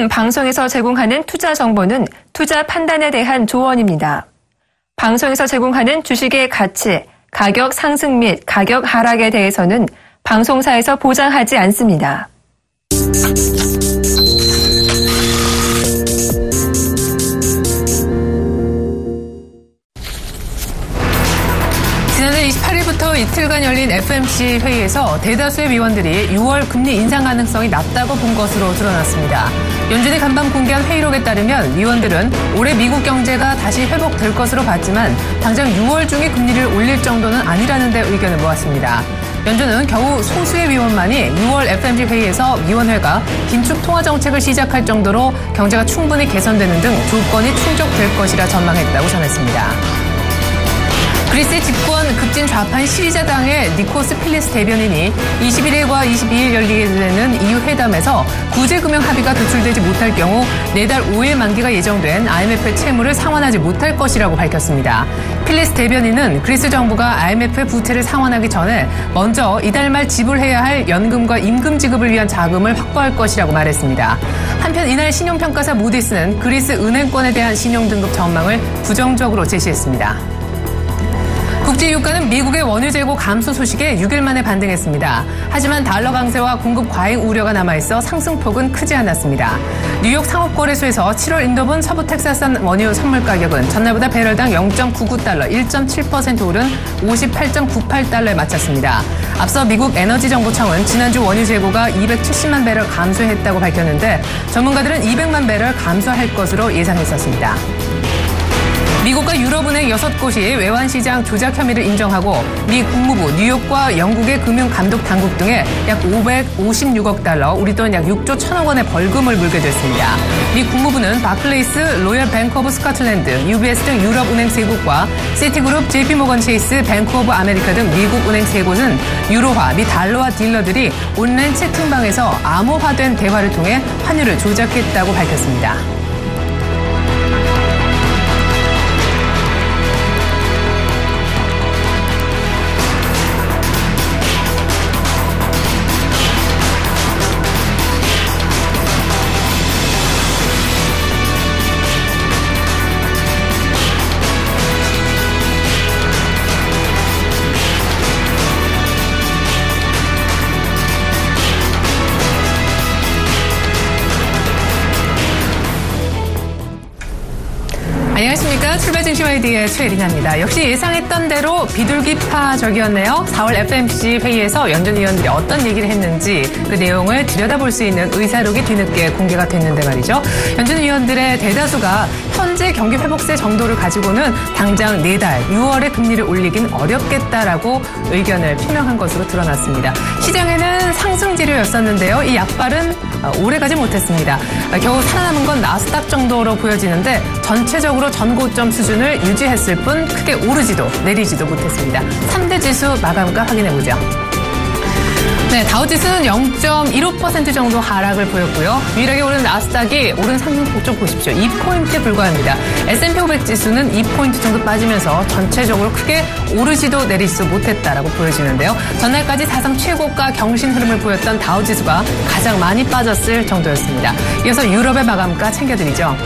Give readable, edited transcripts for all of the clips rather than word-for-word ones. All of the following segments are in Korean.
등 방송에서 제공하는 투자 정보는 투자 판단에 대한 조언입니다. 방송에서 제공하는 주식의 가치, 가격 상승 및 가격 하락에 대해서는 방송사에서 보장하지 않습니다. 지난달 28일부터 이틀간 열린 FOMC 회의에서 대다수의 위원들이 6월 금리 인상 가능성이 낮다고 본 것으로 드러났습니다. 연준이 간밤 공개한 회의록에 따르면 위원들은 올해 미국 경제가 다시 회복될 것으로 봤지만 당장 6월 중에 금리를 올릴 정도는 아니라는 데 의견을 모았습니다. 연준은 겨우 소수의 위원만이 6월 FOMC 회의에서 위원회가 긴축 통화 정책을 시작할 정도로 경제가 충분히 개선되는 등 조건이 충족될 것이라 전망했다고 전했습니다. 그리스의 집권 급진 좌파인 시리자당의 니코스 필리스 대변인이 21일과 22일 열리게 되는 EU 회담에서 구제금융 합의가 도출되지 못할 경우 내달 5일 만기가 예정된 IMF의 채무를 상환하지 못할 것이라고 밝혔습니다. 필리스 대변인은 그리스 정부가 IMF의 부채를 상환하기 전에 먼저 이달 말 지불해야 할 연금과 임금 지급을 위한 자금을 확보할 것이라고 말했습니다. 한편 이날 신용평가사 무디스는 그리스 은행권에 대한 신용등급 전망을 부정적으로 제시했습니다. 국제 유가는 미국의 원유 재고 감소 소식에 6일 만에 반등했습니다. 하지만 달러 강세와 공급 과잉 우려가 남아있어 상승폭은 크지 않았습니다. 뉴욕 상업거래소에서 7월 인도분 서부 텍사스산 원유 선물 가격은 전날보다 배럴당 0.99달러, 1.7% 오른 58.98달러에 마쳤습니다. 앞서 미국 에너지정보청은 지난주 원유 재고가 270만 배럴 감소했다고 밝혔는데 전문가들은 200만 배럴 감소할 것으로 예상했었습니다. 미국과 유럽은행 6곳이 외환시장 조작 혐의를 인정하고 미 국무부, 뉴욕과 영국의 금융감독당국 등에 약 556억 달러, 우리 돈 약 6조 1천억 원의 벌금을 물게 됐습니다. 미 국무부는 바클레이스, 로열 뱅크 오브 스코틀랜드, UBS 등 유럽은행 3곳과 시티그룹, JP모건 체이스, 뱅크 오브 아메리카 등 미국 은행 3곳은 유로화, 미 달러화 딜러들이 온라인 채팅방에서 암호화된 대화를 통해 환율을 조작했다고 밝혔습니다. 안녕하십니까. 출발 중심 아이디어의 최혜린입니다. 역시 예상했던 대로 비둘기파적이었네요. 4월 FOMC 회의에서 연준 위원들이 어떤 얘기를 했는지 그 내용을 들여다볼 수 있는 의사록이 뒤늦게 공개가 됐는데 말이죠. 연준 위원들의 대다수가 현재 경기 회복세 정도를 가지고는 당장 내달 6월에 금리를 올리긴 어렵겠다라고 의견을 표명한 것으로 드러났습니다. 시장에는 상승지류였었는데요. 이 약발은 오래가지 못했습니다. 겨우 살아남은 건 나스닥 정도로 보여지는데 전체적으로 전고점 수준을 유지했을 뿐 크게 오르지도 내리지도 못했습니다. 3대 지수 마감가 확인해보죠. 네, 다우지수는 0.15% 정도 하락을 보였고요. 유일하게 오른 나스닥이 오른 상승폭 좀 보십시오. 2포인트에 불과합니다. S&P 500 지수는 2포인트 정도 빠지면서 전체적으로 크게 오르지도 내리지도 못했다라고 보여지는데요. 전날까지 사상 최고가 경신 흐름을 보였던 다우지수가 가장 많이 빠졌을 정도였습니다. 이어서 유럽의 마감가 챙겨드리죠.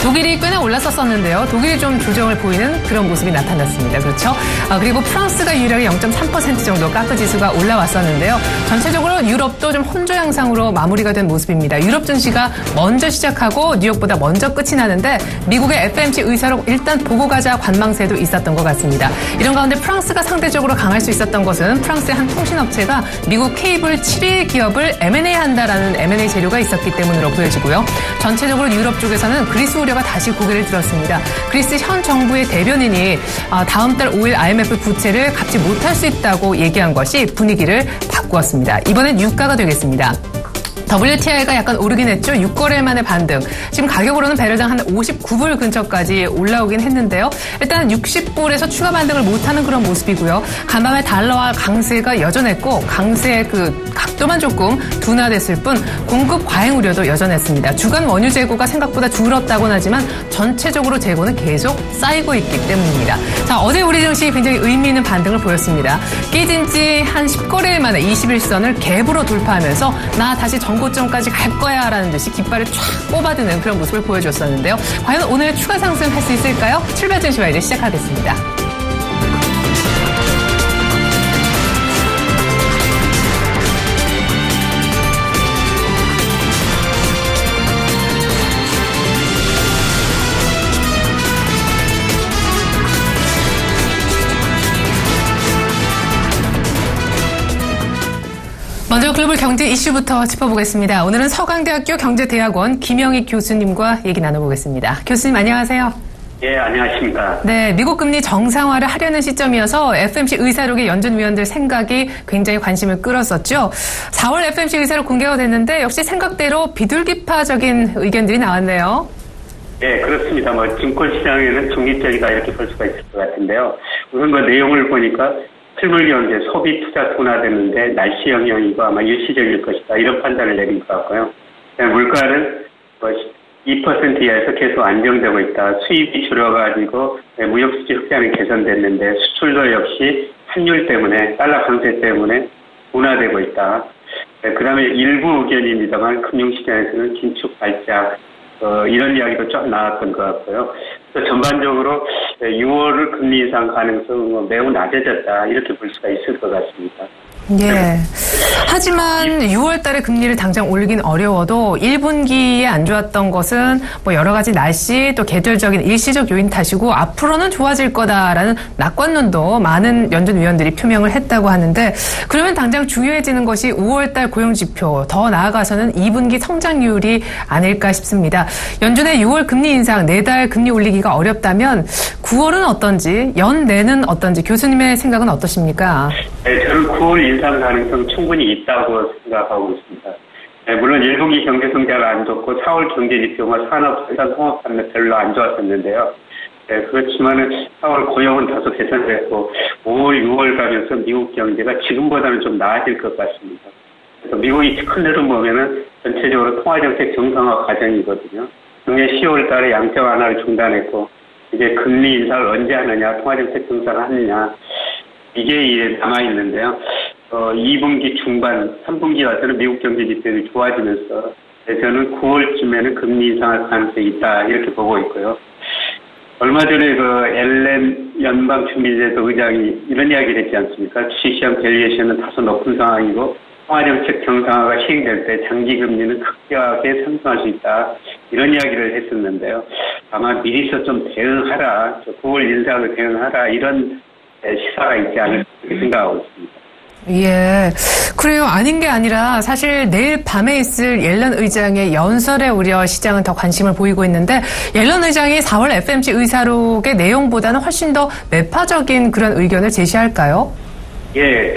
독일이 꽤나 올랐었는데요. 독일이 좀 조정을 보이는 그런 모습이 나타났습니다. 그렇죠? 그리고 프랑스가 유일하게 0.3% 정도 까크 지수가 올라왔었는데요. 전체적으로 유럽도 좀 혼조 양상으로 마무리가 된 모습입니다. 유럽 증시가 먼저 시작하고 뉴욕보다 먼저 끝이 나는데 미국의 FOMC 의사록 일단 보고 가자 관망세도 있었던 것 같습니다. 이런 가운데 프랑스가 상대적으로 강할 수 있었던 것은 프랑스의 한 통신업체가 미국 케이블 7위 기업을 M&A 한다라는 M&A 재료가 있었기 때문으로 보여지고요. 전체적으로 유럽 쪽에서는 그리스 우려가 다시 고개를 들었습니다. 그리스 현 정부의 대변인이 다음 달 5일 IMF 부채를 갚지 못할 수 있다고 얘기한 것이 분위기를 바꾸었습니다. 이번엔 유가가 되겠습니다. WTI가 약간 오르긴 했죠. 6거래일 만에 반등. 지금 가격으로는 배럴당 한 59불 근처까지 올라오긴 했는데요. 일단 60불에서 추가 반등을 못하는 그런 모습이고요. 간밤에 달러와 강세가 여전했고 강세의 그 각도만 조금 둔화됐을 뿐 공급 과잉 우려도 여전했습니다. 주간 원유 재고가 생각보다 줄었다고는 하지만 전체적으로 재고는 계속 쌓이고 있기 때문입니다. 자, 어제 우리 증시 굉장히 의미 있는 반등을 보였습니다. 깨진 지 한 10거래일 만에 21선을 갭으로 돌파하면서 나 다시 정 원고점까지 갈 거야라는 듯이 깃발을 쫙 뽑아드는 그런 모습을 보여줬었는데요. 과연 오늘 추가 상승할 수 있을까요? 출발 증시와 이제 시작하겠습니다. 먼저 글로벌 경제 이슈부터 짚어보겠습니다. 오늘은 서강대학교 경제대학원 김영익 교수님과 얘기 나눠보겠습니다. 교수님 안녕하세요. 예, 안녕하십니까. 네, 미국 금리 정상화를 하려는 시점이어서 FMC 의사록의 연준위원들 생각이 굉장히 관심을 끌었었죠. 4월 FMC 의사록 공개가 됐는데 역시 생각대로 비둘기파적인 의견들이 나왔네요. 네, 그렇습니다. 증권시장에는 중립적이다 이렇게 볼 수가 있을 것 같은데요. 우선 내용을 보니까 실물경제, 소비, 투자 둔화되는데 날씨 영향이고 아마 일시적일 것이다. 이런 판단을 내린 것 같고요. 물가는 2% 이하에서 계속 안정되고 있다. 수입이 줄어가지고 무역수지 흑자는 개선됐는데 수출도 역시 환율 때문에, 달러 강세 때문에 둔화되고 있다. 그 다음에 일부 의견입니다만 금융시장에서는 긴축 발작, 이런 이야기도 좀 나왔던 것 같고요. 또 전반적으로 6월을 금리 인상 가능성은 매우 낮아졌다. 이렇게 볼 수가 있을 것 같습니다. 예. 하지만 6월 달에 금리를 당장 올리긴 어려워도 1분기에 안 좋았던 것은 여러 가지 날씨 또 계절적인 일시적 요인 탓이고 앞으로는 좋아질 거다라는 낙관론도 많은 연준 위원들이 표명을 했다고 하는데 그러면 당장 중요해지는 것이 5월 달 고용 지표, 더 나아가서는 2분기 성장률이 아닐까 싶습니다. 연준의 6월 금리 인상, 4달 금리 올리기가 어렵다면 9월은 어떤지, 연내는 어떤지 교수님의 생각은 어떠십니까? 네, 저는 9월 인상 가능성 충분히 있다고 생각하고 있습니다. 네, 물론 1분기 경제 성장은 안 좋고 4월 경제 지표가 산업, 생산, 통합 판매 별로 안 좋았었는데요. 네, 그렇지만은 4월 고용은 다소 개선됐고 5월, 6월 가면서 미국 경제가 지금보다는 좀 나아질 것 같습니다. 그래서 미국이 큰 흐름 보면은 전체적으로 통화정책 정상화 과정이거든요. 작년 10월 달에 양적 완화를 중단했고 이제 금리 인상을 언제 하느냐, 통화정책 정상화하느냐 이게 남아있는데요. 2분기 중반, 3분기 와서는 미국 경제 지표들이 좋아지면서 저는 9월쯤에는 금리 인상할 가능성이 있다 이렇게 보고 있고요. 얼마 전에 엘렌 연방준비제도 의장이 이런 이야기를 했지 않습니까? 주식시장 밸류에이션은 다소 높은 상황이고 통화정책 정상화가 시행될 때 장기금리는 급격하게 상승할 수 있다. 이런 이야기를 했었는데요. 아마 미리서 좀 대응하라, 9월 인상을 대응하라 이런 시사가 있지 않을까 생각하고 있습니다. 예. 그래요. 아닌 게 아니라 사실 내일 밤에 있을 옐런 의장의 연설에 오히려 시장은 더 관심을 보이고 있는데 옐런 의장이 4월 FMC 의사록의 내용보다는 훨씬 더 매파적인 그런 의견을 제시할까요? 예.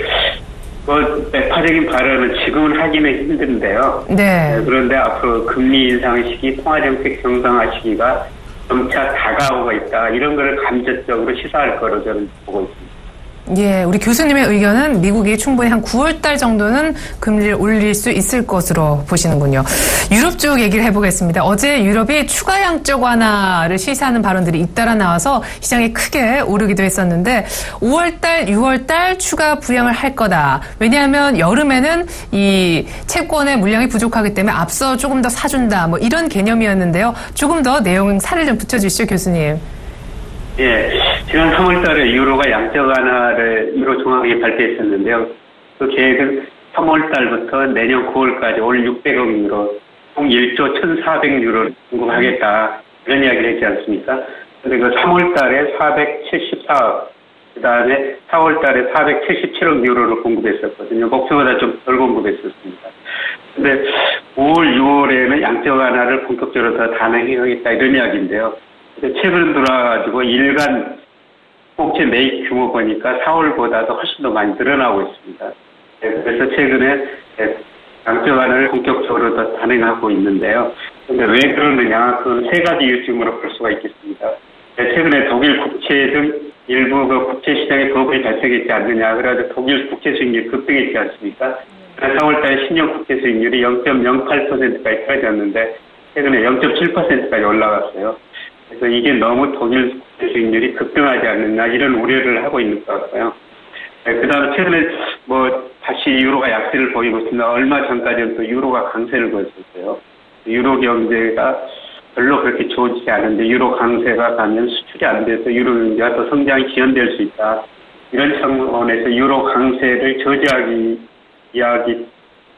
매파적인 발언은 지금은 하기는 힘든데요. 네. 그런데 앞으로 금리 인상 시기, 통화정책 정상화 시기가 점차 다가오고 있다. 이런 거를 간접적으로 시사할 거로 저는 보고 있습니다. 예, 우리 교수님의 의견은 미국이 충분히 한 9월 달 정도는 금리를 올릴 수 있을 것으로 보시는군요. 유럽 쪽 얘기를 해보겠습니다. 어제 유럽이 추가 양적 완화를 시사하는 발언들이 잇따라 나와서 시장이 크게 오르기도 했었는데 5월 달, 6월 달 추가 부양을 할 거다. 왜냐하면 여름에는 이 채권의 물량이 부족하기 때문에 앞서 조금 더 사준다. 이런 개념이었는데요. 조금 더 내용 살을 좀 붙여주시죠, 교수님. 예, 지난 3월 달에 유로가 양적 완화를 유로 중앙이 발표했었는데요. 그 계획은 3월 달부터 내년 9월까지 올 600억 유로, 총 1조 1,400유로를 공급하겠다. 이런 이야기를 했지 않습니까? 그런데 그 3월 달에 474억, 그 다음에 4월 달에 477억 유로를 공급했었거든요. 목표보다 좀 덜 공급했었습니다. 근데 5월, 6월에는 양적 완화를 본격적으로 더 단행하겠다. 이런 이야기인데요. 최근 들어와가지고 일간 국제 매입 규모 보니까 4월보다도 훨씬 더 많이 늘어나고 있습니다. 그래서 최근에 양적 완화를 본격적으로 더 단행하고 있는데요. 그런데 왜 그러느냐? 그건 세 가지 이유쯤으로 볼 수가 있겠습니다. 최근에 독일 국채 등 일부 국채 시장에 버블이 발생했지 않느냐. 그래서 독일 국채 수익률이 급등했지 않습니까? 4월달에 10년 국채 수익률이 0.08%까지 떨어졌는데 최근에 0.7%까지 올라갔어요. 그래서 이게 너무 독일 국채 수익률이 급등하지 않느냐 이런 우려를 하고 있는 것 같고요. 그 다음에 최근에 다시 유로가 약세를 보이고 있습니다. 얼마 전까지는 또 유로가 강세를 보였었어요. 유로 경제가 별로 그렇게 좋지 않은데 유로 강세가 가면 수출이 안 돼서 유로 경제가 더 성장이 지연될 수 있다. 이런 차원에서 유로 강세를 저지하기 이야기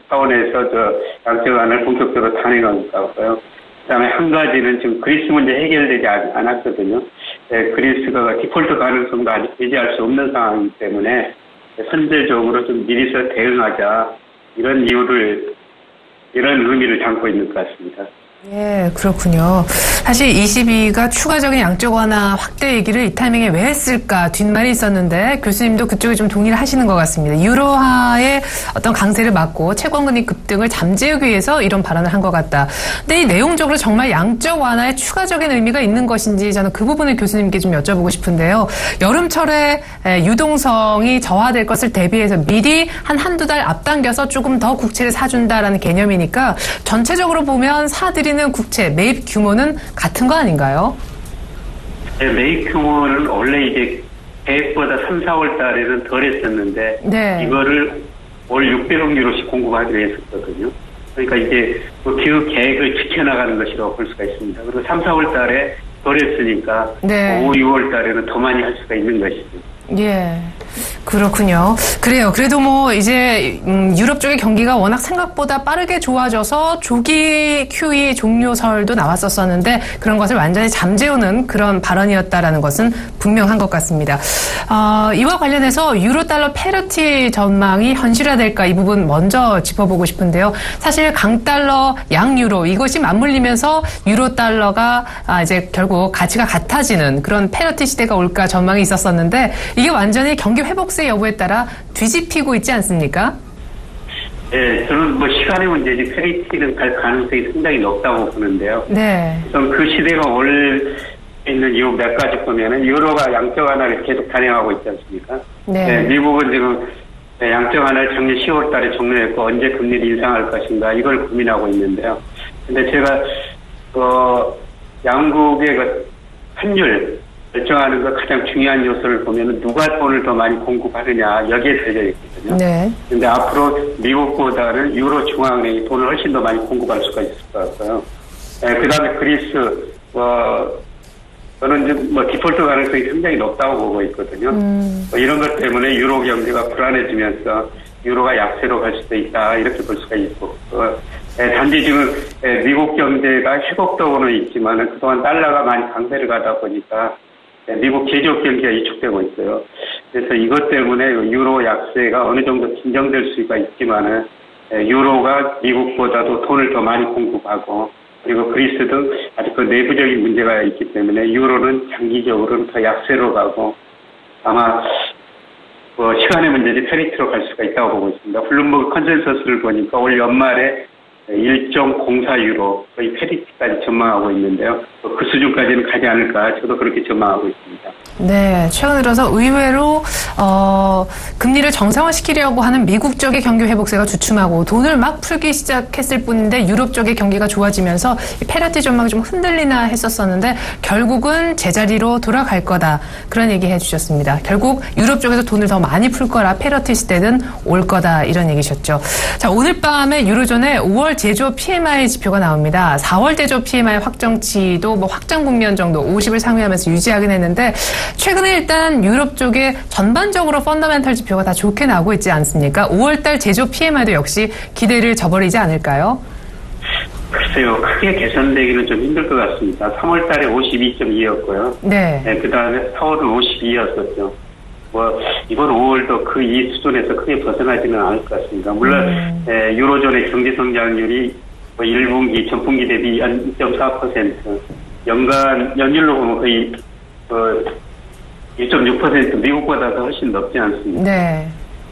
차원에서 양적 완화를 본격적으로 단행하고 있고요. 그다음에 한 가지는 지금 그리스 문제 해결되지 않았거든요. 그리스가 디폴트 가능성도 아직 배제할 수 없는 상황이기 때문에 선제적으로 좀 미리서 대응하자 이런 의미를 담고 있는 것 같습니다. 예, 그렇군요. 사실 22가 추가적인 양적 완화 확대 얘기를 이 타이밍에 왜 했을까 뒷말이 있었는데 교수님도 그쪽에 좀 동의를 하시는 것 같습니다. 유로화의 어떤 강세를 막고 채권금리 급등을 잠재우기 위해서 이런 발언을 한 것 같다. 근데 이 내용적으로 정말 양적 완화에 추가적인 의미가 있는 것인지 저는 그 부분을 교수님께 좀 여쭤보고 싶은데요. 여름철에 유동성이 저하될 것을 대비해서 미리 한두 달 앞당겨서 조금 더 국채를 사준다라는 개념이니까 전체적으로 보면 사들이는 국채 매입 규모는 같은 거 아닌가요? 네, 매입 규모는 원래 이제 계획보다 3, 4월 달에는 덜 했었는데 네. 이거를 올 600억 유로씩 공급하기로 했었거든요. 그러니까 이제 그 계획을 지켜나가는 것이라고 볼 수가 있습니다. 그리고 3, 4월 달에 덜 했으니까 네. 5, 6월 달에는 더 많이 할 수가 있는 것이죠. 예. 그렇군요. 그래요. 그래도 이제 유럽 쪽의 경기가 워낙 생각보다 빠르게 좋아져서 조기 QE 종료설도 나왔었었는데 그런 것을 완전히 잠재우는 그런 발언이었다라는 것은 분명한 것 같습니다. 이와 관련해서 유로 달러 패러티 전망이 현실화될까 이 부분 먼저 짚어보고 싶은데요. 사실 강달러 양 유로 이것이 맞물리면서 유로 달러가 이제 결국 가치가 같아지는 그런 패러티 시대가 올까 전망이 있었었는데 이게 완전히 경기 회복세 여부에 따라 뒤집히고 있지 않습니까? 네, 저는 시간의 문제지 패리티는 갈 가능성이 상당히 높다고 보는데요. 네. 우선 그 시대가 올 있는 이유 몇 가지 보면은 유로가 양적 완화를 계속 단행하고 있지 않습니까? 네. 미국은 지금 양적 완화를 작년 10월 달에 종료했고 언제 금리를 인상할 것인가 이걸 고민하고 있는데요. 근데 제가 양국의 환율 결정하는 것 가장 중요한 요소를 보면은 누가 돈을 더 많이 공급하느냐 여기에 달려 있거든요. 네. 근데 앞으로 미국보다는 유로 중앙은행이 돈을 훨씬 더 많이 공급할 수가 있을 것 같고요. 그다음에 그리스 저는 이제 디폴트 가능성이 상당히 높다고 보고 있거든요. 이런 것 때문에 유로 경제가 불안해지면서 유로가 약세로 갈 수도 있다 이렇게 볼 수가 있고. 단지 지금 미국 경제가 회복도는 있지만은 그동안 달러가 많이 강세를 가다 보니까 미국 제조업 경기가 위축되고 있어요. 그래서 이것 때문에 유로 약세가 어느 정도 진정될 수가 있지만은 유로가 미국보다도 돈을 더 많이 공급하고 그리고 그리스도 아직 그 내부적인 문제가 있기 때문에 유로는 장기적으로는 더 약세로 가고 아마 시간의 문제지 패리티로 갈 수가 있다고 보고 있습니다. 블룸버그 컨센서스를 보니까 올 연말에 1.04 유로 거의 패리티까지 전망하고 있는데요. 그 수준까지는 가지 않을까 저도 그렇게 전망하고 있습니다. 네, 최근 들어서 의외로 금리를 정상화시키려고 하는 미국 쪽의 경기 회복세가 주춤하고 돈을 막 풀기 시작했을 뿐인데 유럽 쪽의 경기가 좋아지면서 이 패러티 전망이 좀 흔들리나 했었었는데 결국은 제자리로 돌아갈 거다. 그런 얘기 해주셨습니다. 결국 유럽 쪽에서 돈을 더 많이 풀 거라 패러티 시대는 올 거다. 이런 얘기셨죠. 자, 오늘 밤에 유로존의 5월 제조업 PMI 지표가 나옵니다. 4월 제조업 PMI 확정치도 확장 국면 정도 50을 상회하면서 유지하긴 했는데 최근에 일단 유럽 쪽에 전반적으로 펀더멘털 지표가 다 좋게 나오고 있지 않습니까? 5월달 제조업 PMI도 역시 기대를 저버리지 않을까요? 글쎄요. 크게 개선되기는 좀 힘들 것 같습니다. 3월달에 52.2였고요. 네. 그 다음에 4월은 52였었죠. 이번 5월도 그 이 수준에서 크게 벗어나지는 않을 것 같습니다. 물론 유로존의 경제 성장률이 1분기 전분기 대비 2.4% 연율로 보면 거의 2.6% 미국보다 더 훨씬 높지 않습니다. 네.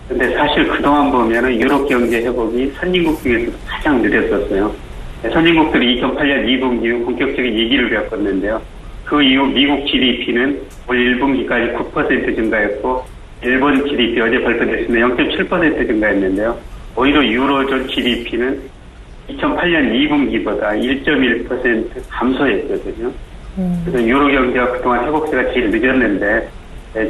근데 사실 그동안 보면은 유럽 경제 회복이 선진국 중에서 가장 느렸었어요. 선진국들이 2008년 2분기 본격적인 위기를 겪었는데요. 그 이후 미국 GDP는 올 1분기까지 9% 증가했고 일본 GDP 어제 발표됐습니다. 0.7% 증가했는데요. 오히려 유로존 GDP는 2008년 2분기보다 1.1% 감소했거든요. 그래서 유로 경제가 그동안 회복세가 제일 늦었는데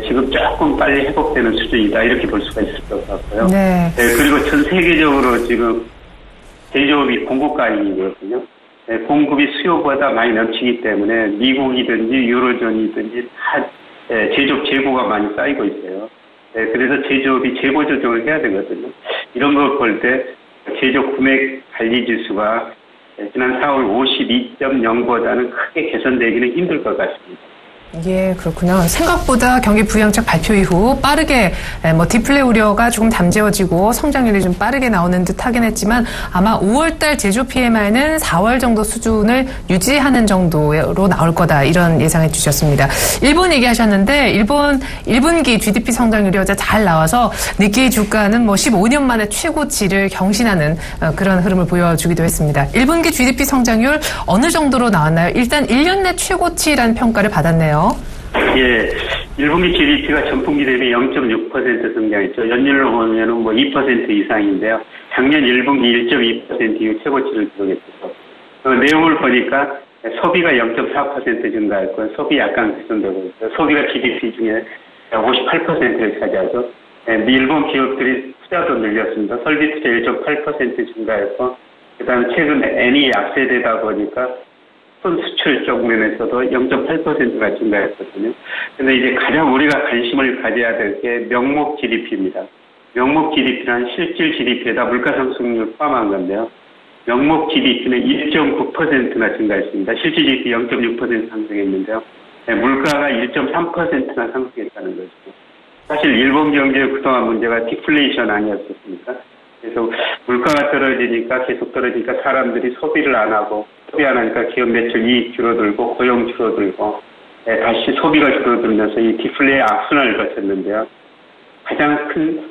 지금 조금 빨리 회복되는 수준이다 이렇게 볼 수가 있을 것 같고요. 네. 그리고 전 세계적으로 지금 제조업이 공급가이거든요. 공급이 수요보다 많이 넘치기 때문에 미국이든지 유로존이든지 다 제조업 재고가 많이 쌓이고 있어요. 그래서 제조업이 재고 조정을 해야 되거든요. 이런 걸 볼 때 제조업 구매 관리 지수가 지난 4월 52.0보다는 크게 개선되기는 힘들 것 같습니다. 예, 그렇군요. 생각보다 경기 부양책 발표 이후 빠르게 디플레 우려가 조금 잠재워지고 성장률이 좀 빠르게 나오는 듯 하긴 했지만 아마 5월달 제조 PMI는 4월 정도 수준을 유지하는 정도로 나올 거다 이런 예상해 주셨습니다. 일본 얘기하셨는데 일본 1분기 GDP 성장률이 어제 잘 나와서 니케이 주가는 15년 만에 최고치를 경신하는 그런 흐름을 보여주기도 했습니다. 1분기 GDP 성장률 어느 정도로 나왔나요? 일단 1년 내 최고치라는 평가를 받았네요. 예, 1분기 GDP가 전분기 대비 0.6% 성장했죠. 연율로 보면은 2% 이상인데요. 작년 1분기 1.2% 이후 최고치를 기록했죠. 내용을 보니까 소비가 0.4% 증가했고, 소비 약간 개선되고 있어요. 소비가 GDP 중에 58%를 차지하죠. 일본 기업들이 투자도 늘렸습니다. 설비 투자 1.8% 증가했고, 그 다음에 최근에 엔이 약세되다 보니까 수출 쪽 면에서도 0.8%가 증가했거든요. 근데 이제 가장 우리가 관심을 가져야 될 게 명목 GDP입니다. 명목 GDP란 실질 GDP에다 물가 상승률 포함한 건데요. 명목 GDP는 1.9%나 증가했습니다. 실질 GDP 0.6% 상승했는데요. 물가가 1.3%나 상승했다는 것이죠. 사실 일본 경제의 그동안 문제가 디플레이션 아니었습니까? 그래서 물가가 떨어지니까 계속 떨어지니까 사람들이 소비를 안 하고 소비 안 하니까 기업 매출 이익 줄어들고 고용 줄어들고 다시 소비가 줄어들면서 이 디플레이 악순환을 거쳤는데요. 가장 큰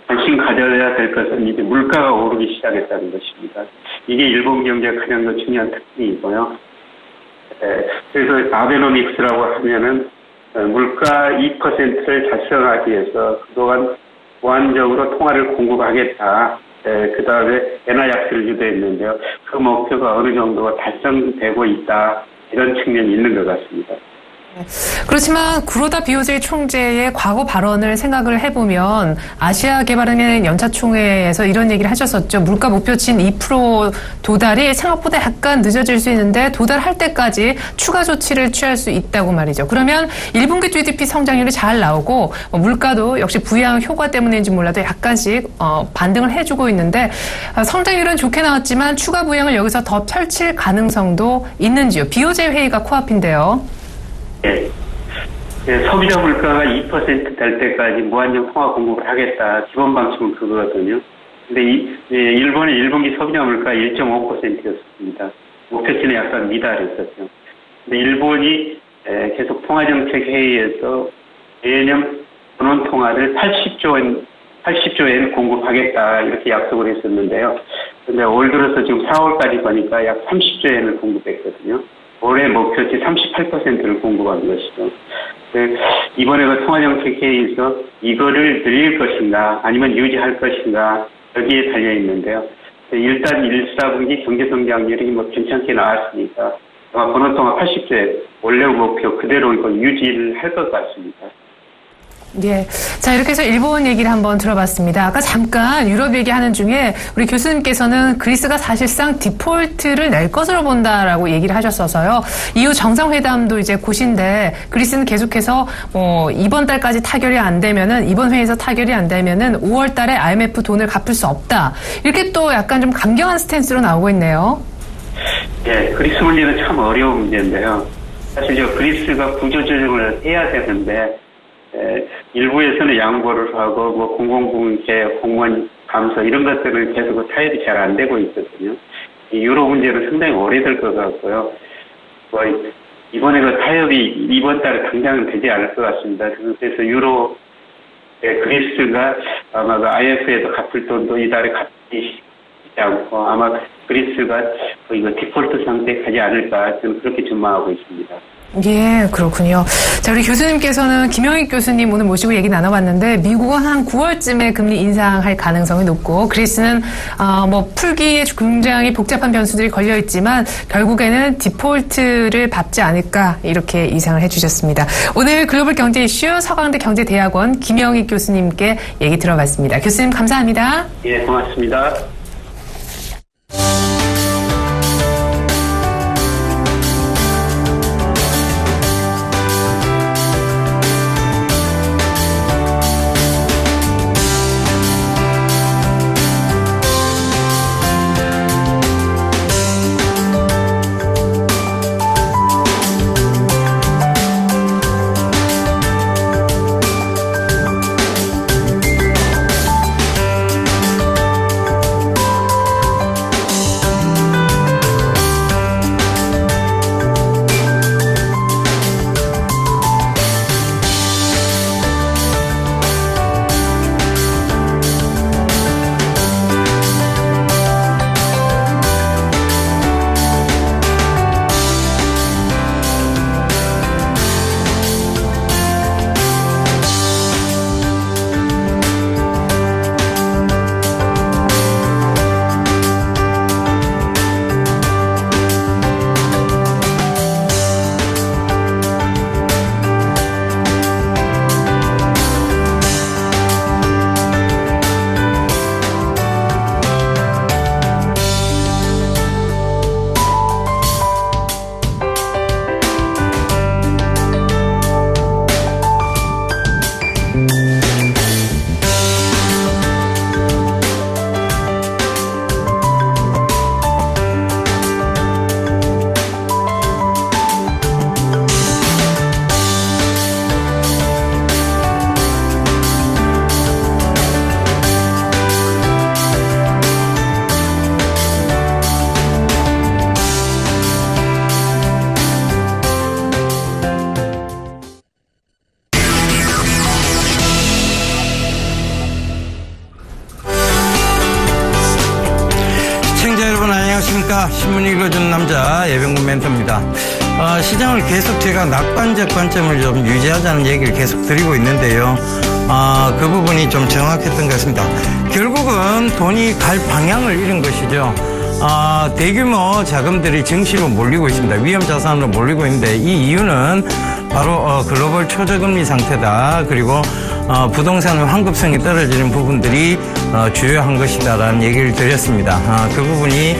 관심 가져야 될 것은 이제 물가가 오르기 시작했다는 것입니다. 이게 일본 경제의 가장 더 중요한 특징이고요. 그래서 아베노믹스라고 하면은 물가 2%를 달성하기 위해서 그동안 보완적으로 통화를 공급하겠다. 그 다음에 엔화 약세를 유도했는데요. 그 목표가 어느 정도가 달성되고 있다. 이런 측면이 있는 것 같습니다. 그렇지만 구로다 비오제이 총재의 과거 발언을 생각을 해보면 아시아개발은행 연차총회에서 이런 얘기를 하셨었죠. 물가 목표치인 2% 도달이 생각보다 약간 늦어질 수 있는데 도달할 때까지 추가 조치를 취할 수 있다고 말이죠. 그러면 1분기 GDP 성장률이 잘 나오고 물가도 역시 부양 효과 때문인지 몰라도 약간씩 반등을 해주고 있는데 성장률은 좋게 나왔지만 추가 부양을 여기서 더 펼칠 가능성도 있는지요. 비오제이 회의가 코앞인데요. 네. 소비자 물가가 2% 될 때까지 무한정 통화 공급을 하겠다. 기본 방침은 그거거든요. 근데 일본의 1분기 소비자 물가 1.5%였습니다. 목표치는 약간 미달했었죠. 근데 일본이 계속 통화정책 회의에서 매년 전원 통화를 80조 엔 공급하겠다 이렇게 약속을 했었는데요. 근데 올 들어서 지금 4월까지 보니까 약 30조 엔을 공급했거든요. 올해 목표치 38%를 공급한 것이죠. 이번에 그 통화정책 회의에서 이거를 늘릴 것인가 아니면 유지할 것인가 여기에 달려 있는데요. 일단 1, 4분기 경제성장률이 괜찮게 나왔으니까 아마 번호통화 80조 원래 목표 그대로 이거 유지를 할 것 같습니다. 예. 자, 이렇게 해서 일본 얘기를 한번 들어봤습니다. 아까 잠깐 유럽 얘기하는 중에 우리 교수님께서는 그리스가 사실상 디폴트를 낼 것으로 본다라고 얘기를 하셨어서요. 이후 정상회담도 이제 곧인데 그리스는 계속해서 이번 달까지 타결이 안 되면은 이번 회의에서 타결이 안 되면은 5월 달에 IMF 돈을 갚을 수 없다. 이렇게 또 약간 좀 강경한 스탠스로 나오고 있네요. 예, 그리스 문제는 참 어려운 문제인데요. 사실 그리스가 구조조정을 해야 되는데 일부에서는 양보를 하고 공공부문 개혁, 공무원 감소 이런 것들을 계속 타협이 잘 안 되고 있거든요. 이 유로 문제는 상당히 오래될 것 같고요. 이번에 그 타협이 이번 달에 당장은 되지 않을 것 같습니다. 그래서 유로 그리스가 아마 그 IMF에도 갚을 돈도 이달에 갚지 않고 아마 그리스가 이거 디폴트 상태에 가지 않을까 저는 그렇게 전망하고 있습니다. 예, 그렇군요. 자, 우리 교수님께서는 김영익 교수님 오늘 모시고 얘기 나눠봤는데 미국은 한 9월쯤에 금리 인상할 가능성이 높고 그리스는 풀기에 굉장히 복잡한 변수들이 걸려 있지만 결국에는 디폴트를 밟지 않을까 이렇게 예상을 해주셨습니다. 오늘 글로벌 경제 이슈 서강대 경제대학원 김영익 교수님께 얘기 들어봤습니다. 교수님 감사합니다. 예, 고맙습니다. 신문 읽어주는 남자 예병군 멘토입니다. 시장을 계속 제가 낙관적 관점을 좀 유지하자는 얘기를 계속 드리고 있는데요. 그 부분이 좀 정확했던 것 같습니다. 결국은 돈이 갈 방향을 잃은 것이죠. 대규모 자금들이 증시로 몰리고 있습니다. 위험 자산으로 몰리고 있는데 이 이유는 바로 글로벌 초저금리 상태다. 그리고 부동산의 환급성이 떨어지는 부분들이 주요한 것이다라는 얘기를 드렸습니다. 그 부분이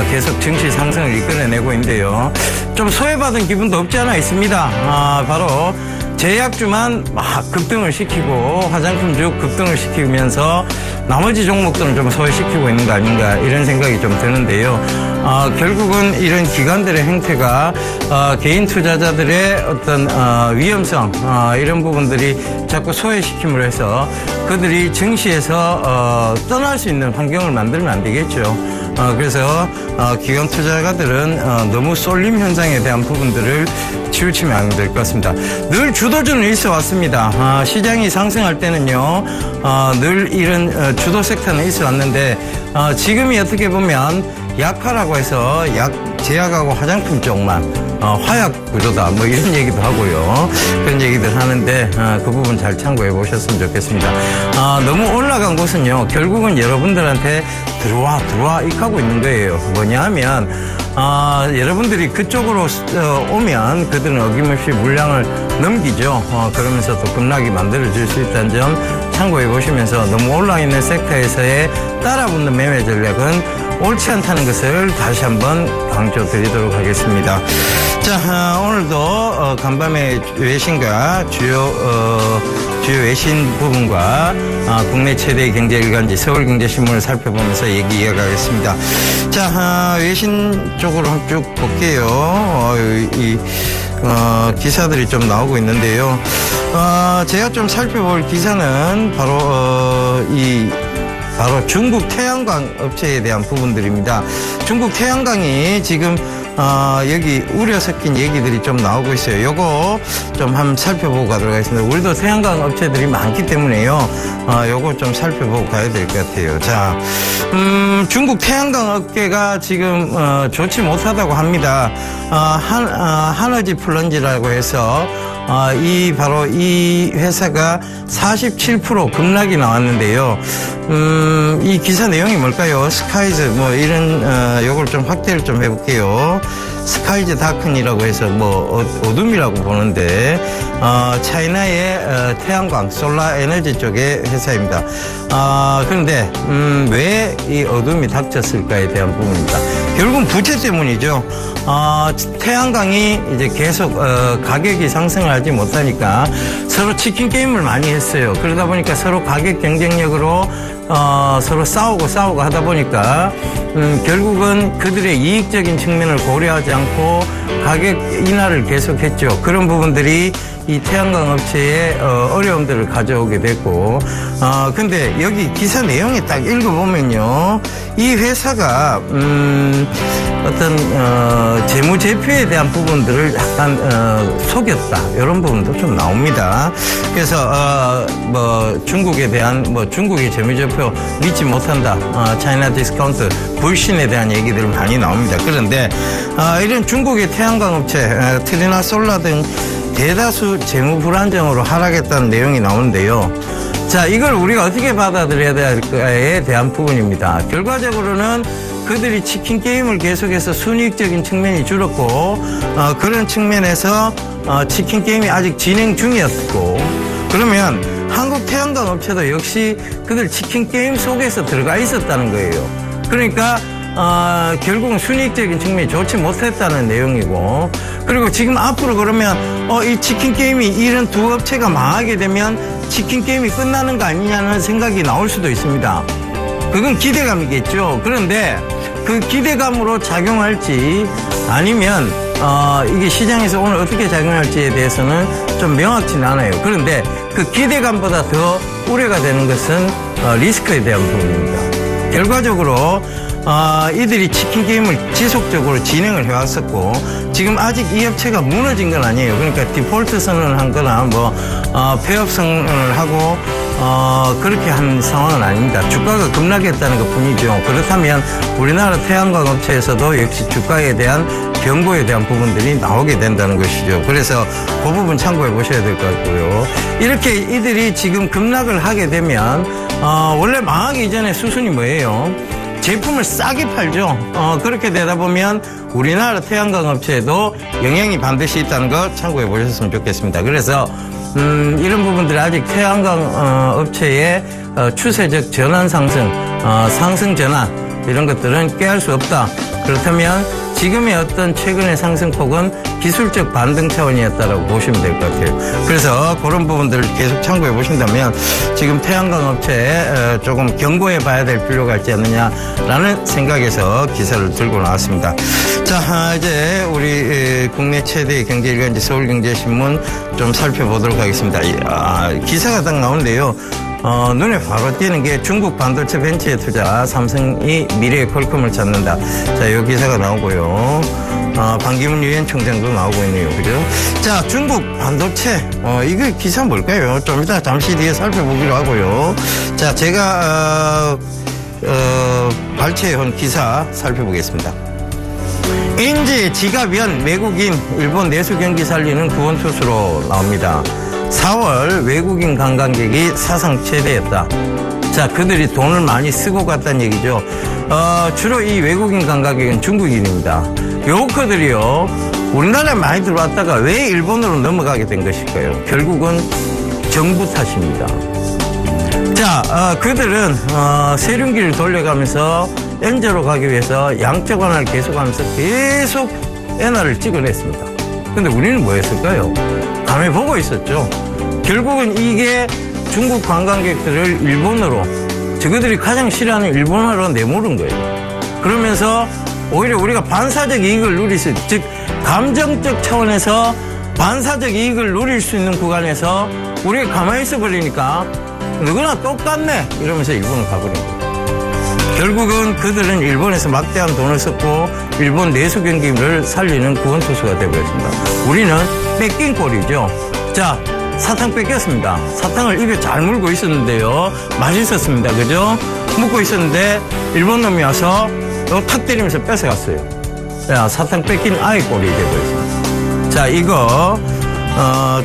계속 증시 상승을 이끌어내고 있는데요. 좀 소외받은 기분도 없지 않아 있습니다. 바로 제약주만 막 급등을 시키고 화장품주 급등을 시키면서 나머지 종목들은 좀 소외시키고 있는 거 아닌가 이런 생각이 좀 드는데요. 결국은 이런 기관들의 행태가 개인 투자자들의 어떤 위험성 이런 부분들이 자꾸 소외시킴으로 해서 그들이 증시에서 떠날 수 있는 환경을 만들면 안 되겠죠. 그래서 기관 투자가들은 너무 쏠림 현상에 대한 부분들을 치우치면 안 될 것 같습니다. 늘 주도주는 있어 왔습니다. 시장이 상승할 때는요, 늘 이런 주도 섹터는 있어 왔는데 지금이 어떻게 보면 약화라고 해서 제약하고 화장품 쪽만 화약 구조다 뭐 이런 얘기도 하고요. 그런 얘기들 하는데 그 부분 잘 참고해 보셨으면 좋겠습니다. 너무 올라간 곳은요 결국은 여러분들한테 들어와 익하고 있는 거예요. 뭐냐 하면 여러분들이 그쪽으로 오면 그들은 어김없이 물량을 넘기죠. 그러면서 또 급락이 만들어질 수 있다는 점 참고해 보시면서 너무 올라 있는 섹터에서의 따라붙는 매매 전략은 옳지 않다는 것을 다시 한번 강조드리도록 하겠습니다. 자, 오늘도 간밤의 외신과 주요 외신 부분과 국내 최대의 경제일간지 서울경제신문을 살펴보면서 얘기 이어가겠습니다. 자, 외신 쪽으로 쭉 볼게요. 기사들이 좀 나오고 있는데요. 제가 좀 살펴볼 기사는 바로 중국 태양광 업체에 대한 부분들입니다. 중국 태양광이 지금 여기 우려 섞인 얘기들이 좀 나오고 있어요. 요거 좀 한번 살펴보고 가도록 하겠습니다. 우리도 태양광 업체들이 많기 때문에요. 요거 좀 살펴보고 가야 될 것 같아요. 자, 중국 태양광 업계가 지금 좋지 못하다고 합니다. 하너지 플런지라고 해서 바로 이 회사가 47% 급락이 나왔는데요. 이 기사 내용이 뭘까요? 스카이즈, 이런, 요걸 좀 확대를 좀 해볼게요. 스카이즈 다큰이라고 해서 어둠이라고 보는데, 차이나의 태양광, 솔라 에너지 쪽의 회사입니다. 그런데, 왜 이 어둠이 닥쳤을까에 대한 부분입니다. 결국은 부채 때문이죠. 태양광이 이제 계속, 가격이 상승을 하지 못하니까 서로 치킨 게임을 많이 했어요. 그러다 보니까 서로 가격 경쟁력으로 서로 싸우고 하다 보니까 결국은 그들의 이익적인 측면을 고려하지 않고 가격 인하를 계속했죠. 그런 부분들이 이 태양광 업체의 어려움들을 가져오게 됐고, 근데 여기 기사 내용에 딱 읽어보면요, 이 회사가 어떤 재무제표에 대한 부분들을 약간 속였다, 이런 부분도 좀 나옵니다. 그래서 중국에 대한 중국의 재무제표 믿지 못한다, 차이나 디스카운트 불신에 대한 얘기들 많이 나옵니다. 그런데 이런 중국의 태양광 업체 트리나 솔라 등 대다수 재무 불안정으로 하락했다는 내용이 나오는데요. 자, 이걸 우리가 어떻게 받아들여야 될까에 대한 부분입니다. 결과적으로는 그들이 치킨 게임을 계속해서 순이익적인 측면이 줄었고, 그런 측면에서 치킨 게임이 아직 진행 중이었고, 그러면 한국 태양광 업체도 역시 그들 치킨 게임 속에서 들어가 있었다는 거예요. 그러니까 결국은 순이익적인 측면이 좋지 못했다는 내용이고, 그리고 지금 앞으로 그러면 이 치킨 게임이 이런 두 업체가 망하게 되면 치킨 게임이 끝나는 거 아니냐는 생각이 나올 수도 있습니다. 그건 기대감이겠죠. 그런데 그 기대감으로 작용할지 아니면 이게 시장에서 오늘 어떻게 작용할지에 대해서는 좀 명확치는 않아요. 그런데 그 기대감보다 더 우려가 되는 것은 리스크에 대한 부분입니다. 결과적으로 이들이 치킨 게임을 지속적으로 진행을 해왔었고, 지금 아직 이 업체가 무너진 건 아니에요. 그러니까 디폴트 선언을 한 거나 폐업 선언을 하고 그렇게 한 상황은 아닙니다. 주가가 급락했다는 것 뿐이죠. 그렇다면 우리나라 태양광 업체에서도 역시 주가에 대한 경고에 대한 부분들이 나오게 된다는 것이죠. 그래서 그 부분 참고해 보셔야 될 것 같고요. 이렇게 이들이 지금 급락을 하게 되면 원래 망하기 이전에 수순이 뭐예요? 제품을 싸게 팔죠. 그렇게 되다 보면 우리나라 태양광 업체에도 영향이 반드시 있다는 거 참고해 보셨으면 좋겠습니다. 그래서 이런 부분들이 아직 태양광 업체의 추세적 전환 상승 전환, 이런 것들은 꾀할 수 없다. 그렇다면 지금의 어떤 최근의 상승폭은 기술적 반등 차원이었다라고 보시면 될 것 같아요. 그래서 그런 부분들을 계속 참고해 보신다면 지금 태양광 업체에 조금 경고해 봐야 될 필요가 있지 않느냐라는 생각에서 기사를 들고 나왔습니다. 자, 이제 우리 국내 최대의 경제일간지 서울경제신문 좀 살펴보도록 하겠습니다. 기사가 딱 나오는데요. 눈에 바로 띄는 게 중국 반도체 벤처에 투자, 삼성이 미래의 퀄컴을 찾는다. 자, 이 기사가 나오고요. 반기문 유엔 총장도 나오고 있네요. 그죠? 자, 중국 반도체. 이거 기사 뭘까요? 좀 이따 잠시 뒤에 살펴보기로 하고요. 자, 제가, 발췌해온 기사 살펴보겠습니다. 인지 지갑연 외국인 일본 내수 경기 살리는 구원투수로 나옵니다. 4월 외국인 관광객이 사상 최대였다. 자, 그들이 돈을 많이 쓰고 갔다는 얘기죠. 주로 이 외국인 관광객은 중국인입니다. 요커들이요, 우리나라에 많이 들어왔다가 왜 일본으로 넘어가게 된 것일까요? 결국은 정부 탓입니다. 자, 그들은 세륜기를 돌려가면서 엔저로 가기 위해서 양적 완화를 계속하면서 계속 엔화를 찍어냈습니다. 근데 우리는 뭐 했을까요? 감히 보고 있었죠. 결국은 이게 중국 관광객들을 일본으로, 저그들이 가장 싫어하는 일본어로 내모른 거예요. 그러면서 오히려 우리가 반사적 이익을 누릴 수, 즉 감정적 차원에서 반사적 이익을 누릴 수 있는 구간에서 우리가 가만히 있어 버리니까 누구나 똑같네 이러면서 일본을 가버린 거예요. 결국은 그들은 일본에서 막대한 돈을 썼고 일본 내수 경기를 살리는 구원투수가 되어버렸습니다. 우리는 뺏긴 꼴이죠. 자, 사탕 뺏겼습니다. 사탕을 입에 잘 물고 있었는데요. 맛있었습니다. 그죠? 먹고 있었는데 일본 놈이 와서 탁 때리면서 뺏어갔어요. 자, 사탕 뺏긴 아이 꼴이 되어버렸습니다. 자, 이거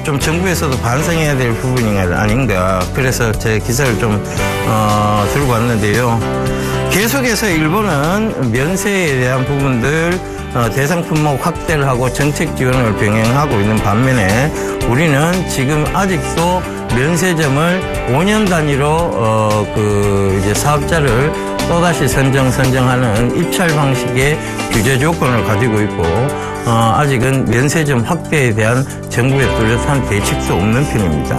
좀 정부에서도 반성해야 될 부분이 아닌가. 그래서 제 기사를 좀 들고 왔는데요. 계속해서 일본은 면세에 대한 부분들 대상 품목 확대를 하고 정책 지원을 병행하고 있는 반면에 우리는 지금 아직도 면세점을 5년 단위로 이제 사업자를 또다시 선정하는 입찰 방식의 규제 조건을 가지고 있고 아직은 면세점 확대에 대한 정부의 뚜렷한 대책도 없는 편입니다.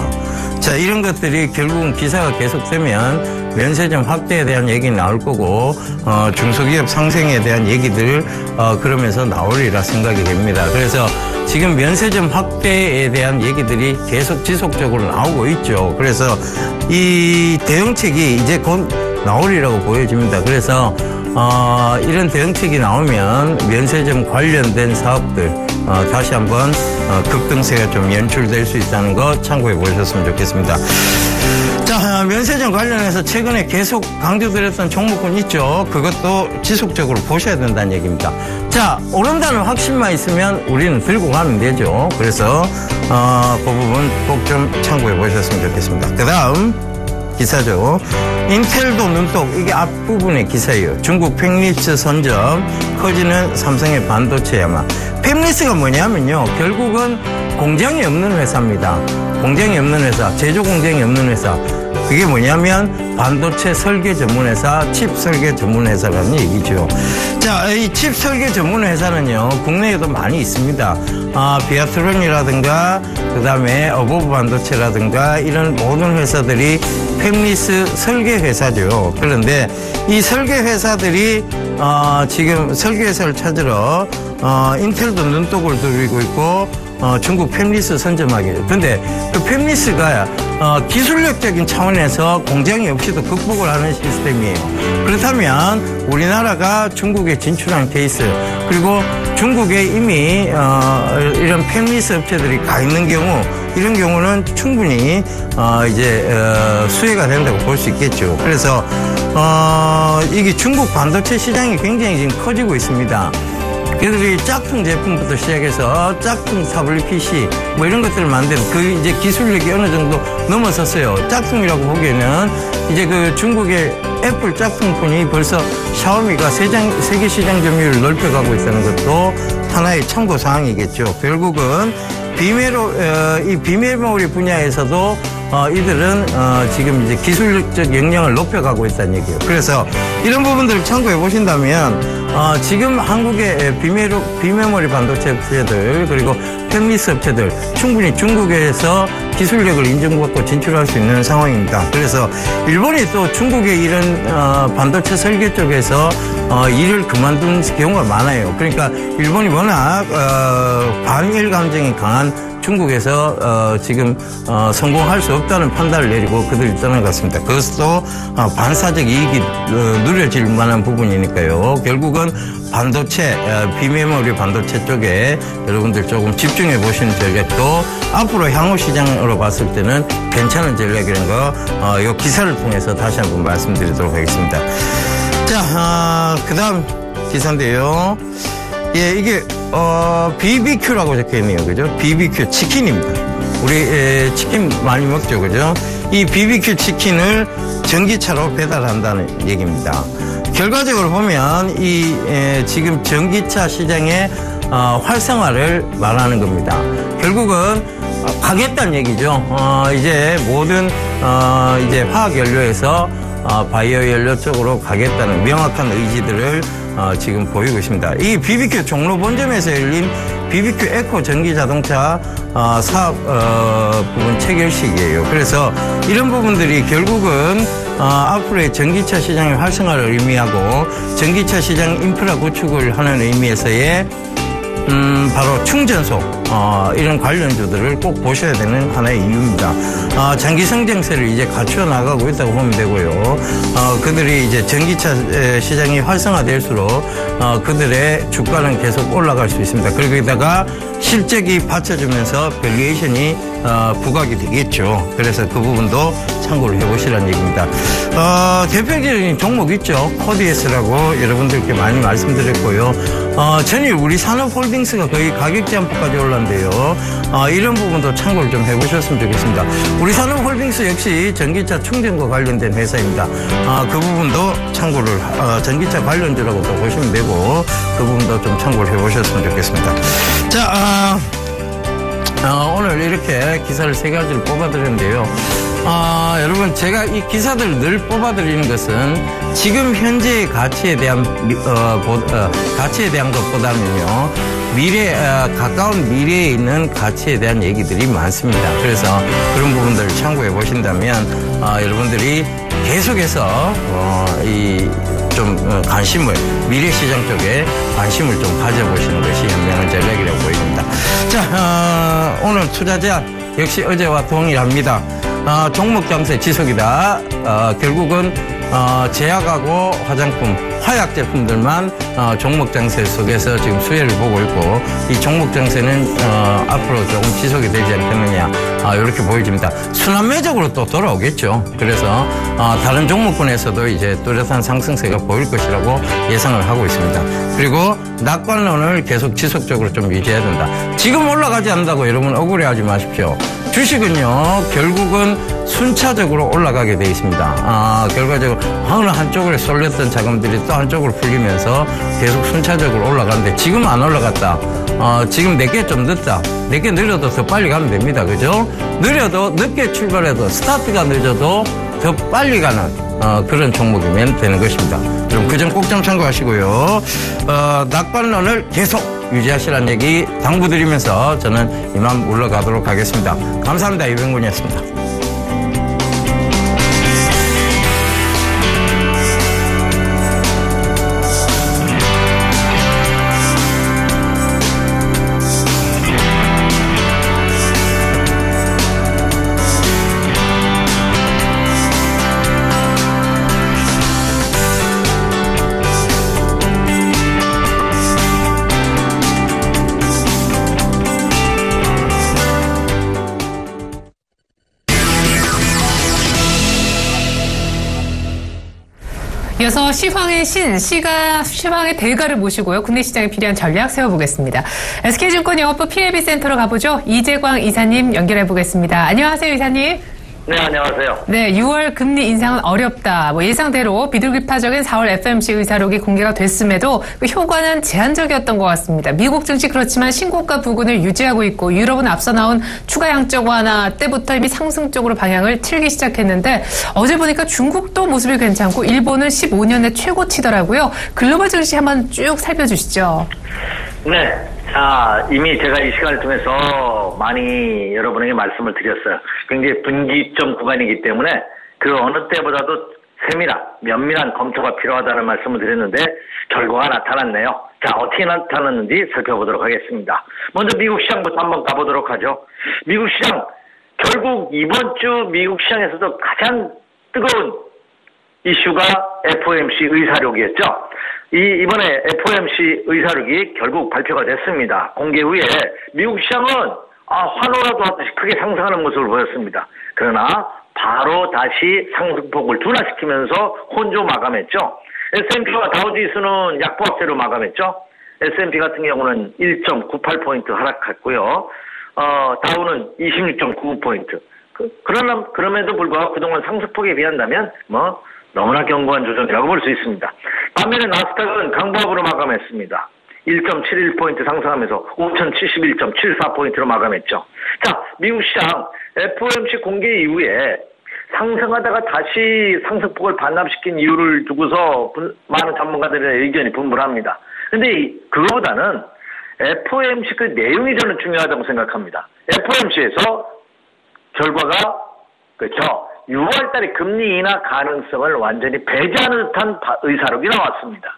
자, 이런 것들이 결국은 기사가 계속되면 면세점 확대에 대한 얘기 나올 거고 중소기업 상생에 대한 얘기들 그러면서 나오리라 생각이 됩니다. 그래서 지금 면세점 확대에 대한 얘기들이 계속 지속적으로 나오고 있죠. 그래서 이 대응책이 이제 곧 나오리라고 보여집니다. 그래서 이런 대응책이 나오면 면세점 관련된 사업들 다시 한번 급등세가 좀 연출될 수 있다는 거 참고해 보셨으면 좋겠습니다. 자, 면세점 관련해서 최근에 계속 강조드렸던 종목군 있죠. 그것도 지속적으로 보셔야 된다는 얘기입니다. 자, 오른다는 확신만 있으면 우리는 들고 가면 되죠. 그래서 그 부분 꼭 좀 참고해 보셨으면 좋겠습니다. 그 다음 기사죠. 인텔도 눈독, 이게 앞부분의 기사예요. 중국 팹리스 선점, 커지는 삼성의 반도체 야마. 팹리스가 뭐냐면요, 결국은 공장이 없는 회사입니다. 공장이 없는 회사, 제조 공장이 없는 회사. 그게 뭐냐면 반도체 설계 전문 회사, 칩 설계 전문 회사라는 얘기죠. 자, 이 칩 설계 전문 회사는요, 국내에도 많이 있습니다. 비아트론이라든가 그다음에 어보브 반도체라든가 이런 모든 회사들이 팹리스 설계 회사죠. 그런데 이 설계 회사들이 지금 설계 회사를 찾으러 인텔도 눈독을 들이고 있고 중국 팹리스 선점하게. 근데 그 팹리스가 기술력적인 차원에서 공장이 없이도 극복을 하는 시스템이에요. 그렇다면 우리나라가 중국에 진출한 케이스, 그리고 중국에 이미 이런 팹리스 업체들이 가 있는 경우, 이런 경우는 충분히 이제 수혜가 된다고 볼 수 있겠죠. 그래서 이게 중국 반도체 시장이 굉장히 지금 커지고 있습니다. 얘들이 짝퉁 제품부터 시작해서 짝퉁 타블릿 PC 뭐 이런 것들을 만드는 그 이제 기술력이 어느 정도 넘어섰어요. 짝퉁이라고 보기에는 이제 그 중국의 애플 짝퉁폰이 벌써 샤오미가 세계 시장 점유율을 넓혀가고 있다는 것도 하나의 참고 사항이겠죠. 결국은 이 비메모리 분야에서도 이들은 지금 이제 기술적 역량을 높여가고 있다는 얘기예요. 그래서 이런 부분들을 참고해 보신다면 지금 한국의 비메모리 반도체 업체들 그리고 팹리스 업체들 충분히 중국에서 기술력을 인정받고 진출할 수 있는 상황입니다. 그래서 일본이 또 중국의 이런 반도체 설계 쪽에서 일을 그만둔 경우가 많아요. 그러니까 일본이 워낙 반일 감정이 강한 중국에서 지금 성공할 수 없다는 판단을 내리고 그들이 떠나갔습니다. 그것도 반사적 이익이 누려질 만한 부분이니까요. 결국은 반도체, 비메모리 반도체 쪽에 여러분들 조금 집중해 보시는 전략도 앞으로 향후 시장으로 봤을 때는 괜찮은 전략이라는 거 이 기사를 통해서 다시 한번 말씀드리도록 하겠습니다. 자, 그 다음 기사인데요. 예, 이게 BBQ라고 적혀있네요. 그죠? BBQ 치킨입니다. 우리 치킨 많이 먹죠. 그죠? 이 BBQ 치킨을 전기차로 배달한다는 얘기입니다. 결과적으로 보면 이 지금 전기차 시장의 활성화를 말하는 겁니다. 결국은 가겠다는 얘기죠. 이제 모든 이제 화학연료에서 바이오 연료 쪽으로 가겠다는 명확한 의지들을 지금 보이고 있습니다. 이 BBQ 종로 본점에서 열린 BBQ 에코 전기 자동차 사업 부분 체결식이에요. 그래서 이런 부분들이 결국은 앞으로의 전기차 시장의 활성화를 의미하고 전기차 시장 인프라 구축을 하는 의미에서의 바로 충전소 이런 관련주들을 꼭 보셔야 되는 하나의 이유입니다. 장기 성장세를 이제 갖추어 나가고 있다고 보면 되고요. 그들이 이제 전기차 시장이 활성화될수록 그들의 주가는 계속 올라갈 수 있습니다. 그리고 게다가 실적이 받쳐주면서 밸류에이션이 부각이 되겠죠. 그래서 그 부분도 참고를 해보시라는 얘기입니다. 대표적인 종목 있죠. 코디에스라고 여러분들께 많이 말씀드렸고요. 전일 우리 산업홀딩스가 거의 가격 제한폭까지 올랐는데요. 이런 부분도 참고를 좀 해보셨으면 좋겠습니다. 우리 산업홀딩스 역시 전기차 충전과 관련된 회사입니다. 그 부분도 참고를 전기차 관련주라고도 보시면 되고 그 부분도 좀 참고를 해보셨으면 좋겠습니다. 자, 오늘 이렇게 기사를 3가지를 뽑아드렸는데요. 여러분 제가 이 기사들을 늘 뽑아드리는 것은 지금 현재의 가치에 대한 가치에 대한 것보다는요 가까운 미래에 있는 가치에 대한 얘기들이 많습니다. 그래서 그런 부분들을 참고해 보신다면 여러분들이 계속해서 관심을 미래 시장 쪽에 관심을 좀 가져보시는 것이 현명한 전략이라고 보입니다. 자, 오늘 투자 제안 역시 어제와 동일합니다. 종목 장세 지속이다. 결국은 제약하고 화장품, 화약 제품들만 종목 장세 속에서 지금 수혜를 보고 있고 이 종목 장세는 앞으로 조금 지속이 되지 않겠느냐 이렇게 보여집니다. 순환매적으로 또 돌아오겠죠. 그래서 다른 종목군에서도 이제 뚜렷한 상승세가 보일 것이라고 예상을 하고 있습니다. 그리고 낙관론을 계속 지속적으로 좀 유지해야 된다. 지금 올라가지 않는다고 여러분 억울해하지 마십시오. 주식은요 결국은 순차적으로 올라가게 되어 있습니다. 결과적으로 어느 한쪽으로 쏠렸던 자금들이 또 한쪽으로 풀리면서 계속 순차적으로 올라가는데 지금 안 올라갔다. 지금 내게 좀 늦다. 내게 느려도 더 빨리 가면 됩니다. 그죠? 느려도 늦게 출발해도 스타트가 늦어도 더 빨리 가는 그런 종목이면 되는 것입니다. 그럼 그 점 꼭 좀 참고하시고요. 낙관론을 계속 유지하시라는 얘기 당부드리면서 저는 이만 물러가도록 하겠습니다. 감사합니다. 이병군이었습니다. 이어서 시황의 신, 시황의 대가를 모시고요. 국내 시장에 필요한 전략 세워보겠습니다. SK증권 영업부 PLB센터로 가보죠. 이재광 이사님 연결해보겠습니다. 안녕하세요, 이사님. 네, 안녕하세요. 네, 6월 금리 인상은 어렵다. 예상대로 비둘기파적인 4월 FOMC 의사록이 공개가 됐음에도 그 효과는 제한적이었던 것 같습니다. 미국 증시 그렇지만 신고가 부근을 유지하고 있고 유럽은 앞서 나온 추가 양적 완화 때부터 이미 상승 쪽으로 방향을 틀기 시작했는데 어제 보니까 중국도 모습이 괜찮고 일본은 15년의 최고치더라고요. 글로벌 증시 한번 쭉 살펴주시죠. 네. 자, 이미 제가 이 시간을 통해서 많이 여러분에게 말씀을 드렸어요. 굉장히 분기점 구간이기 때문에 그 어느 때보다도 면밀한 검토가 필요하다는 말씀을 드렸는데 결과가 나타났네요. 자, 어떻게 나타났는지 살펴보도록 하겠습니다. 먼저 미국 시장부터 한번 가보도록 하죠. 미국 시장, 결국 이번 주 미국 시장에서도 가장 뜨거운 이슈가 FOMC 의사록이었죠. 이번에 FOMC 의사록이 결국 발표가 됐습니다. 공개 후에 미국 시장은 환호라도 하듯이 크게 상승하는 모습을 보였습니다. 그러나 바로 다시 상승폭을 둔화시키면서 혼조 마감했죠. S&P와 다우지수는 약보합세로 마감했죠. S&P 같은 경우는 1.98포인트 하락했고요. 다우는 26.99포인트. 그럼에도 불구하고 그동안 상승폭에 비한다면 너무나 견고한 조정이라고 볼 수 있습니다. 반면에 나스닥은 강보합으로 마감했습니다. 1.71포인트 상승하면서 5,071.74포인트로 마감했죠. 자, 미국 시장 FOMC 공개 이후에 상승하다가 다시 상승폭을 반납시킨 이유를 두고서 많은 전문가들의 의견이 분분합니다. 근데 그거보다는 FOMC 그 내용이 저는 중요하다고 생각합니다. FOMC에서 결과가 그렇죠. 6월 달에 금리 인하 가능성을 완전히 배제하는 듯한 의사록이 나왔습니다.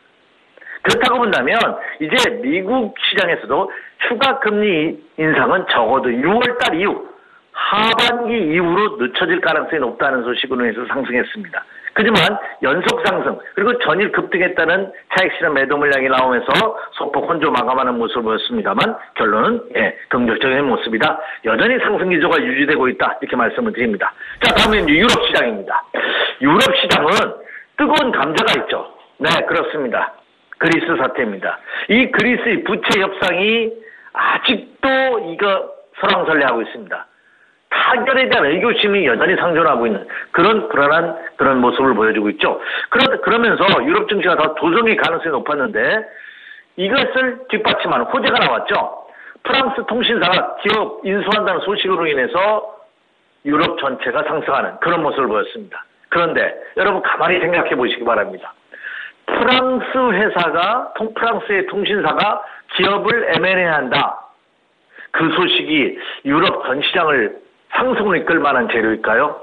그렇다고 본다면 이제 미국 시장에서도 추가 금리 인상은 적어도 6월달 이후 하반기 이후로 늦춰질 가능성이 높다는 소식으로 해서 상승했습니다. 하지만 연속 상승 그리고 전일 급등했다는 차익실현 매도 물량이 나오면서 소폭 혼조 마감하는 모습을 보였습니다만 결론은 긍정적인 모습이다. 여전히 상승 기조가 유지되고 있다. 이렇게 말씀을 드립니다. 자, 다음은 유럽 시장입니다. 유럽 시장은 뜨거운 감자가 있죠. 네, 그렇습니다. 그리스 사태입니다. 이 그리스의 부채 협상이 아직도 이거 설왕설래하고 있습니다. 타결에 대한 의구심이 여전히 상존하고 있는 그런 불안한 그런 모습을 보여주고 있죠. 그러면서 유럽 증시가 더 도정의 가능성이 높았는데 이것을 뒷받침하는 호재가 나왔죠. 프랑스 통신사가 기업 인수한다는 소식으로 인해서 유럽 전체가 상승하는 그런 모습을 보였습니다. 그런데 여러분 가만히 생각해 보시기 바랍니다. 프랑스의 통신사가 기업을 M&A 한다. 그 소식이 유럽 전 시장을 상승을 이끌 만한 재료일까요?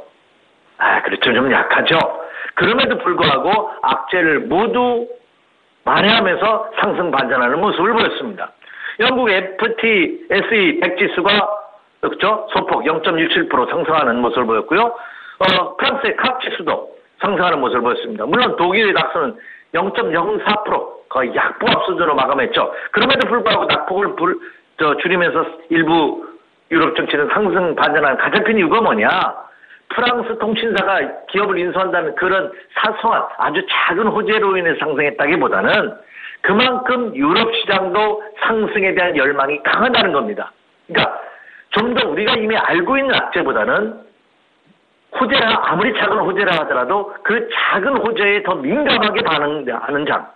그렇죠. 좀 약하죠. 그럼에도 불구하고 악재를 모두 만회하면서 상승 반전하는 모습을 보였습니다. 영국 FTSE 100지수가 그렇죠? 소폭 0.67% 상승하는 모습을 보였고요. 프랑스의 캅 지수도 상승하는 모습을 보였습니다. 물론 독일의 닥스는 0.04% 거의 약보합 수준으로 마감했죠. 그럼에도 불구하고 낙폭을 줄이면서 일부 유럽 정치는 상승 반전하는 가장 큰 이유가 뭐냐? 프랑스 통신사가 기업을 인수한다는 그런 사소한 아주 작은 호재로 인해서 상승했다기보다는 그만큼 유럽 시장도 상승에 대한 열망이 강하다는 겁니다. 그러니까 좀 더 우리가 이미 알고 있는 악재보다는 호재라 아무리 작은 호재라 하더라도 그 작은 호재에 더 민감하게 반응하는 장.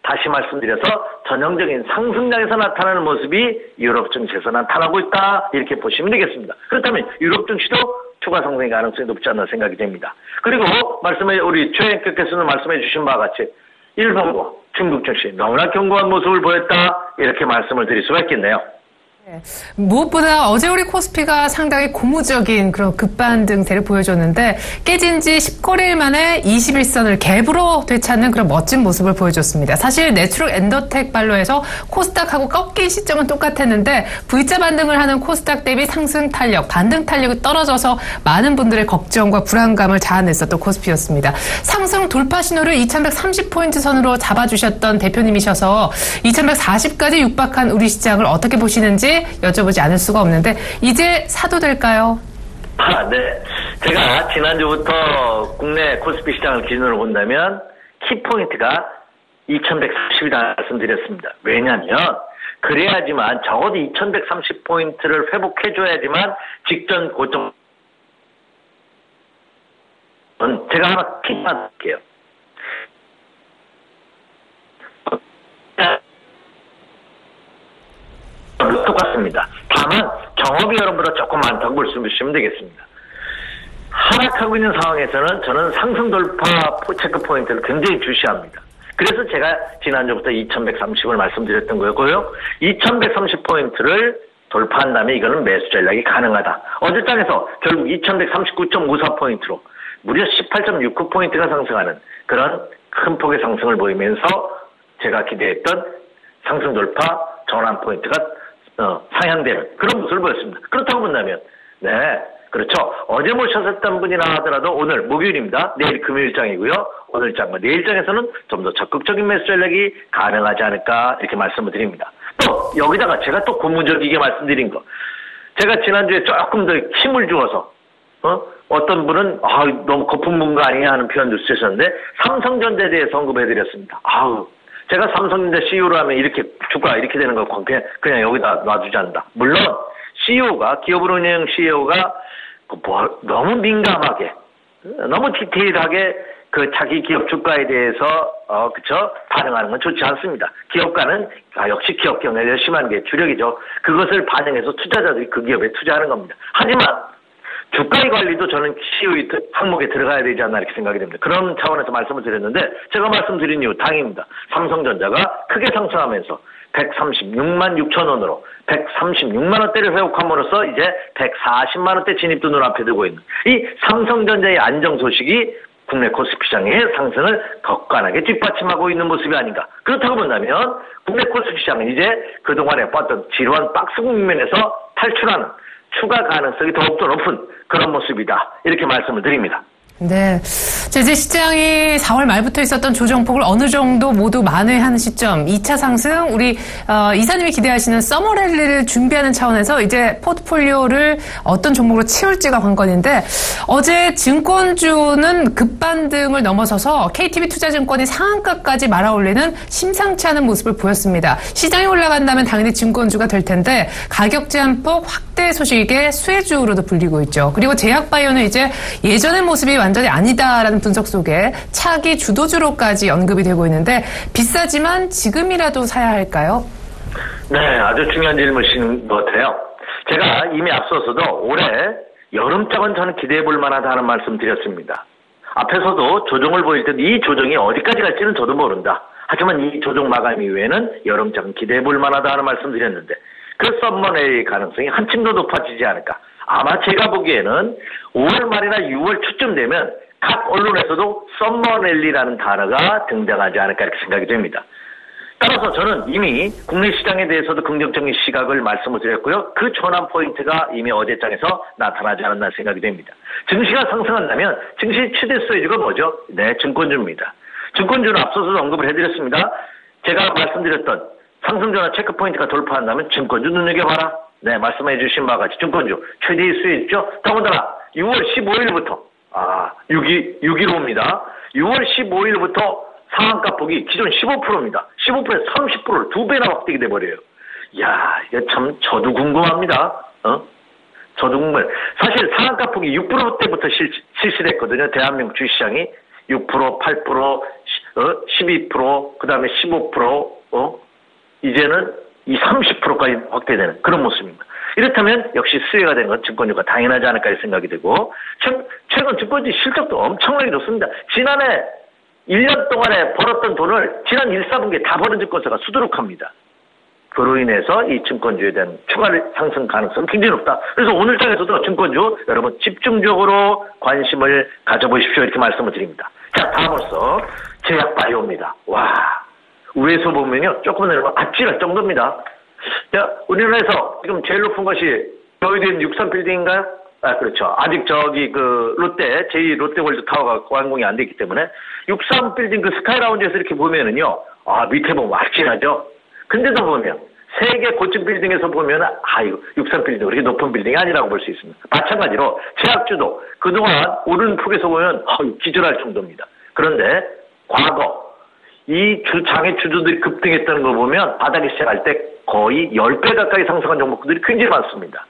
다시 말씀드려서 전형적인 상승장에서 나타나는 모습이 유럽 증시에서 나타나고 있다. 이렇게 보시면 되겠습니다. 그렇다면 유럽 증시도 추가 상승의 가능성이 높지 않나 생각이 됩니다. 그리고 우리 최앵커께서는 말씀해 주신 바와 같이 일본과 중국 증시 너무나 견고한 모습을 보였다. 이렇게 말씀을 드릴 수가 있겠네요. 무엇보다 어제 우리 코스피가 상당히 고무적인 그런 급반등세를 보여줬는데 깨진 지 10거래일 만에 21선을 갭으로 되찾는 그런 멋진 모습을 보여줬습니다. 사실 내추럴 엔더텍 발로에서 코스닥하고 꺾인 시점은 똑같았는데 V자 반등을 하는 코스닥 대비 상승 탄력, 반등 탄력이 떨어져서 많은 분들의 걱정과 불안감을 자아냈었던 코스피였습니다. 상승 돌파 신호를 2130포인트 선으로 잡아주셨던 대표님이셔서 2140까지 육박한 우리 시장을 어떻게 보시는지 여쭤보지 않을 수가 없는데 이제 사도 될까요? 네. 제가 지난주부터 국내 코스피 시장을 기준으로 본다면 키포인트가 2130이다 말씀드렸습니다. 왜냐하면 그래야지만 적어도 2130포인트를 회복해줘야지만 직전 고점 제가 하나 팁만 드릴게요. 똑같습니다. 다만 경험이 여러분보다 조금 많다고 보시면 되겠습니다. 하락하고 있는 상황에서는 저는 상승 돌파 체크 포인트를 굉장히 주시합니다. 그래서 제가 지난주부터 2130을 말씀드렸던 거고요. 2130포인트를 돌파한다면 이거는 매수 전략이 가능하다. 어제장에서 결국 2139.54포인트로 무려 18.69포인트가 상승하는 그런 큰 폭의 상승을 보이면서 제가 기대했던 상승 돌파 전환 포인트가 상향되는 그런 모습을 보였습니다. 그렇다고 본다면 그렇죠. 어제 모셨었던 분이나 하더라도 오늘 목요일입니다. 내일 금요일장이고요. 오늘장과 내일장에서는 좀 더 적극적인 매수 전략이 가능하지 않을까 이렇게 말씀을 드립니다. 또 여기다가 제가 또 고무적이게 말씀드린 거 제가 지난주에 조금 더 힘을 주어서 어떤 분은 너무 거품 분 거 아니냐 하는 표현도 쓰셨는데 삼성전자에 대해서 언급해드렸습니다. 제가 삼성전자 CEO로 하면 이렇게 주가 이렇게 되는 거 그냥 여기다 놔두지 않는다. 물론 CEO가 기업을 운영 CEO가 너무 민감하게 너무 디테일하게 그 자기 기업 주가에 대해서 그쵸 반응하는 건 좋지 않습니다. 기업가는 역시 기업 경영이 열심히 하는 게 주력이죠. 그것을 반영해서 투자자들이 그 기업에 투자하는 겁니다. 하지만 주가의 관리도 저는 CEO의 항목에 들어가야 되지 않나 이렇게 생각이 됩니다. 그런 차원에서 말씀을 드렸는데 제가 말씀드린 이유 다행입니다. 삼성전자가 크게 상승하면서 136만 6천 원으로 136만 원대를 회복함으로써 이제 140만 원대 진입도 눈앞에 두고 있는 이 삼성전자의 안정 소식이 국내 코스피 시장의 상승을 격간하게 뒷받침하고 있는 모습이 아닌가. 그렇다고 본다면 국내 코스피 시장은 이제 그동안에 봤던 지루한 박스 국면에서 탈출하는 추가 가능성이 더욱더 높은 그런 모습이다. 이렇게 말씀을 드립니다. 네. 제재 시장이 4월 말부터 있었던 조정폭을 어느 정도 모두 만회한 시점, 2차 상승, 우리 이사님이 기대하시는 서머 랠리를 준비하는 차원에서 이제 포트폴리오를 어떤 종목으로 채울지가 관건인데, 어제 증권주는 급반등을 넘어서서 KTB 투자증권이 상한가까지 말아올리는 심상치 않은 모습을 보였습니다. 시장이 올라간다면 당연히 증권주가 될 텐데 가격 제한폭 확대 소식의 수혜주로도 불리고 있죠. 그리고 제약바이오는 이제 예전의 모습이 완전히 아니다라는 분석 속에 차기 주도주로까지 언급이 되고 있는데 비싸지만 지금이라도 사야 할까요? 네, 아주 중요한 질문이신 것 같아요. 제가 이미 앞서서도 올해 여름장은 저는 기대해 볼 만하다는 말씀 드렸습니다. 앞에서도 조정을 보일 때 이 조정이 어디까지 갈지는 저도 모른다. 하지만 이 조정 마감 이후에는 여름장은 기대해 볼 만하다는 말씀 드렸는데 그 썸머의 가능성이 한층 더 높아지지 않을까. 아마 제가 보기에는 5월 말이나 6월 초쯤 되면 각 언론에서도 썸머랠리라는 단어가 등장하지 않을까 이렇게 생각이 됩니다. 따라서 저는 이미 국내 시장에 대해서도 긍정적인 시각을 말씀을 드렸고요. 그 전환 포인트가 이미 어제장에서 나타나지 않았나 생각이 됩니다. 증시가 상승한다면 증시 최대 수혜주가 뭐죠? 네, 증권주입니다. 증권주는 앞서서도 언급을 해드렸습니다. 제가 말씀드렸던 상승 전환 체크 포인트가 돌파한다면 증권주 눈여겨봐라. 네, 말씀해 주신 바와 같이 증권주 최대의 수혜주죠. 더군다나 6월 15일부터 6.15입니다. 6월 15일부터 상한가 폭이 기존 15%입니다. 15%에서 30%를 2배나 확대가 돼버려요. 이야, 이게 참 저도 궁금합니다. 저도 궁금해요. 사실 상한가 폭이 6%대부터 실시됐거든요. 대한민국 주식시장이 6%, 8%, 12%, 그 다음에 15%, 이제는 이 30%까지 확대되는 그런 모습입니다. 이렇다면 역시 수혜가 된 건 증권주가 당연하지 않을까 생각이 되고, 최근 증권주 실적도 엄청나게 좋습니다. 지난해 1년 동안에 벌었던 돈을 지난 1, 4분기에 다 버는 증권사가 수두룩합니다. 그로 인해서 이 증권주에 대한 추가 상승 가능성은 굉장히 높다. 그래서 오늘 장에서도 증권주 여러분 집중적으로 관심을 가져보십시오 이렇게 말씀을 드립니다. 자, 다음으로서 제약바이오입니다. 와, 위에서 보면요 조금 내려가 아찔할 정도입니다. 자, 우리나라에서 지금 제일 높은 것이 여의도에 63빌딩인가요? 아, 그렇죠. 아직 롯데, 제2롯데월드타워가 완공이 안 됐기 때문에 63빌딩 그 스카이라운지에서 이렇게 보면은요, 밑에 보면 아찔하죠? 근데도 보면, 세계 고층 빌딩에서 보면, 이거 63빌딩, 그렇게 높은 빌딩이 아니라고 볼 수 있습니다. 마찬가지로, 제약주도 그동안 오른 폭에서 보면, 기절할 정도입니다. 그런데, 과거, 이 장의 주주들이 급등했다는 걸 보면, 바닥이 시작할 때 거의 10배 가까이 상승한 종목들이 굉장히 많습니다.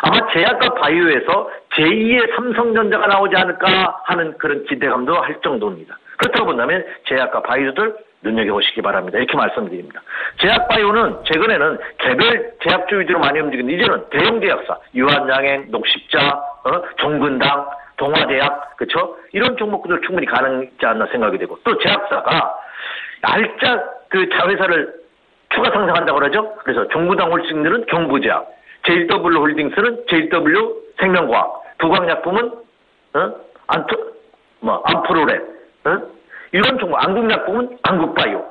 아마 제약과 바이오에서 제2의 삼성전자가 나오지 않을까 하는 그런 기대감도 할 정도입니다. 그렇다고 본다면 제약과 바이오들 눈여겨보시기 바랍니다. 이렇게 말씀드립니다. 제약바이오는 최근에는 개별 제약주 위주로 많이 움직이는데 이제는 대형 제약사, 유한양행, 녹십자, 종근당, 동화제약, 그렇죠? 이런 종목들 충분히 가능하지 않나 생각이 되고 또 제약사가 알짜 그 자회사를 추가 상승한다고 그러죠? 그래서 종구당 홀딩들은 경부제약, JW 홀딩스는 JW 생명과학, 두광약품은 안프로랩, 이런 종목, 안국약품은 안국바이오,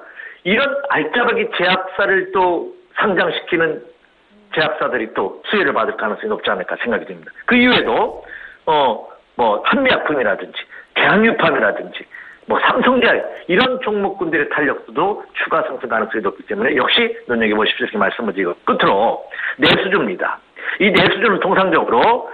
이런 알짜배기 제약사를 또 상장시키는 제약사들이 또 수혜를 받을 가능성이 높지 않을까 생각이 듭니다. 그 이후에도 한미약품이라든지 대학유팜이라든지 삼성제약 이런 종목군들의 탄력도 추가 상승 가능성이 높기 때문에 역시 눈여겨보십시오 이렇게 말씀을 드리고 끝으로 내수주입니다. 이 내수주는 통상적으로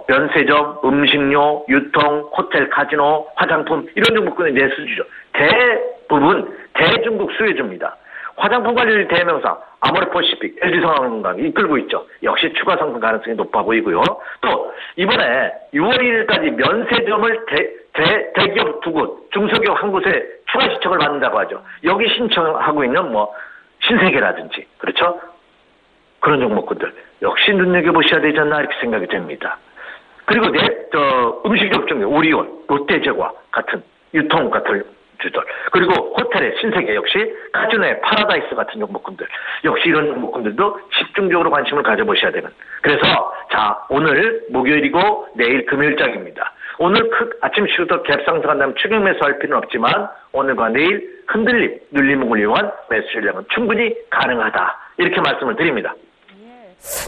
면세점, 음식료, 유통, 호텔, 카지노, 화장품 이런 종목군의 내수주죠. 대부분 대중국 수혜주입니다. 화장품 관리 대명사 아모레퍼시픽, LG성황건강이 이끌고 있죠. 역시 추가 상승 가능성이 높아 보이고요. 또 이번에 6월 1일까지 면세점을 대기업 2곳, 중소기업 1곳에 추가 신청을 받는다고 하죠. 여기 신청하고 있는 신세계라든지 그렇죠? 그런 종목군들 역시 눈여겨보셔야 되지 않나 이렇게 생각이 됩니다. 그리고 음식업종의 오리온, 롯데제과 같은 유통 같은 주들, 그리고 호텔의 신세계 역시 카지노의 파라다이스 같은 종목군들 역시 이런 종목군들도 집중적으로 관심을 가져보셔야 되는. 그래서 자, 오늘 목요일이고 내일 금요일장입니다. 오늘 아침 시부터 갭 상승한다면 추격 매수할 필요는 없지만 오늘과 내일 흔들림, 눌림목을 이용한 매수 전략은 충분히 가능하다. 이렇게 말씀을 드립니다.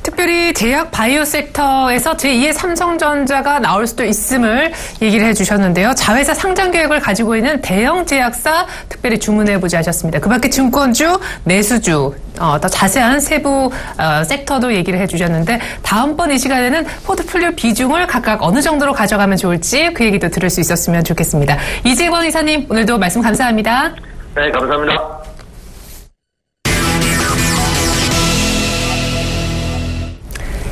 특별히 제약 바이오 섹터에서 제2의 삼성전자가 나올 수도 있음을 얘기를 해주셨는데요. 자회사 상장 계획을 가지고 있는 대형 제약사 특별히 주문해보자 하셨습니다. 그 밖에 증권주, 매수주, 더 자세한 세부 섹터도 얘기를 해주셨는데 다음번 이 시간에는 포트폴리오 비중을 각각 어느 정도로 가져가면 좋을지 그 얘기도 들을 수 있었으면 좋겠습니다. 이재광 이사님, 오늘도 말씀 감사합니다. 네, 감사합니다.